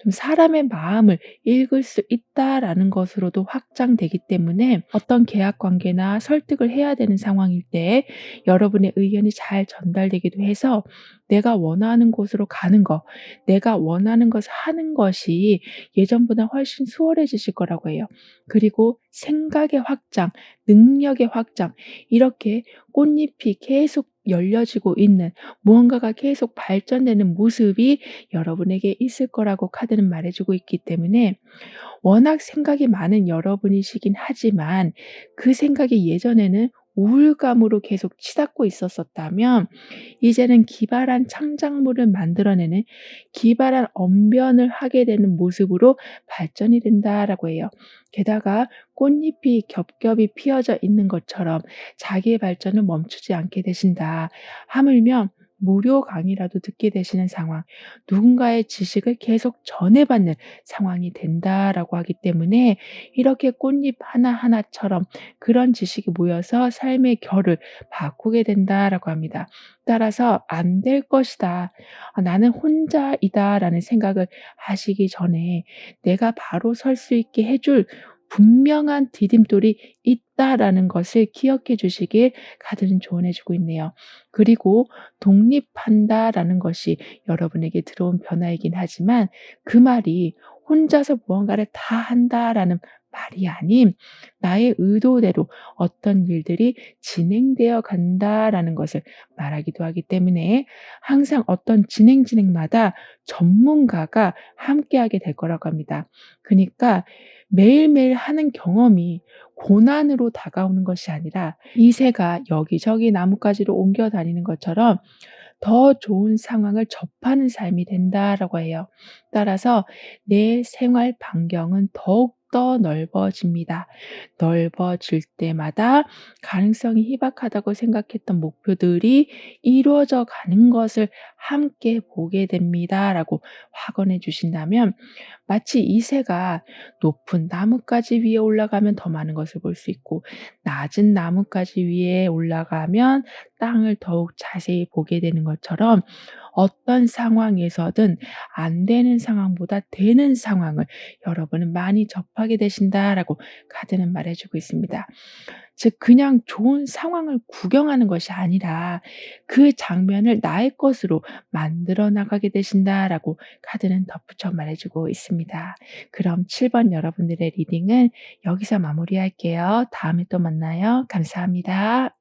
좀 사람의 마음을 읽을 수 있다라는 것으로도 확장되기 때문에 어떤 계약 관계나 설득을 해야 되는 상황일 때 여러분의 의견이 잘 전달되기도 해서 내가 원하는 곳으로 가는 것, 내가 원하는 것을 하는 것이 예전보다 훨씬 수월해지실 거라고 해요. 그리고 생각의 확장, 능력의 확장, 이렇게 꽃잎이 계속 열려지고 있는 무언가가 계속 발전되는 모습이 여러분에게 있을 거라고 카드는 말해주고 있기 때문에 워낙 생각이 많은 여러분이시긴 하지만 그 생각이 예전에는 우울감으로 계속 치닫고 있었었다면 이제는 기발한 창작물을 만들어내는 기발한 언변을 하게 되는 모습으로 발전이 된다라고 해요. 게다가 꽃잎이 겹겹이 피어져 있는 것처럼 자기의 발전을 멈추지 않게 되신다. 하물며 무료 강의라도 듣게 되시는 상황, 누군가의 지식을 계속 전해받는 상황이 된다라고 하기 때문에 이렇게 꽃잎 하나하나처럼 그런 지식이 모여서 삶의 결을 바꾸게 된다라고 합니다. 따라서 '안 될 것이다. 나는 혼자이다.'라는 생각을 하시기 전에 내가 바로 설 수 있게 해줄 분명한 디딤돌이 있다라는 것을 기억해 주시길 카드는 조언해 주고 있네요. 그리고 독립한다라는 것이 여러분에게 들어온 변화이긴 하지만 그 말이 혼자서 무언가를 다 한다라는 말이 아닌 나의 의도대로 어떤 일들이 진행되어 간다라는 것을 말하기도 하기 때문에 항상 어떤 진행마다 전문가가 함께하게 될 거라고 합니다. 그니까 매일매일 하는 경험이 고난으로 다가오는 것이 아니라 이 새가 여기저기 나뭇가지로 옮겨 다니는 것처럼 더 좋은 상황을 접하는 삶이 된다라고 해요. 따라서 내 생활 반경은 더욱더 넓어집니다. 넓어질 때마다 가능성이 희박하다고 생각했던 목표들이 이루어져 가는 것을 함께 보게 됩니다라고 확언해 주신다면 마치 이 새가 높은 나뭇가지 위에 올라가면 더 많은 것을 볼 수 있고 낮은 나뭇가지 위에 올라가면 땅을 더욱 자세히 보게 되는 것처럼 어떤 상황에서든 안 되는 상황보다 되는 상황을 여러분은 많이 접하게 되신다라고 카드는 말해주고 있습니다. 즉 그냥 좋은 상황을 구경하는 것이 아니라 그 장면을 나의 것으로 만들어 나가게 되신다라고 카드는 덧붙여 말해주고 있습니다. 그럼 7번 여러분들의 리딩은 여기서 마무리할게요. 다음에 또 만나요. 감사합니다.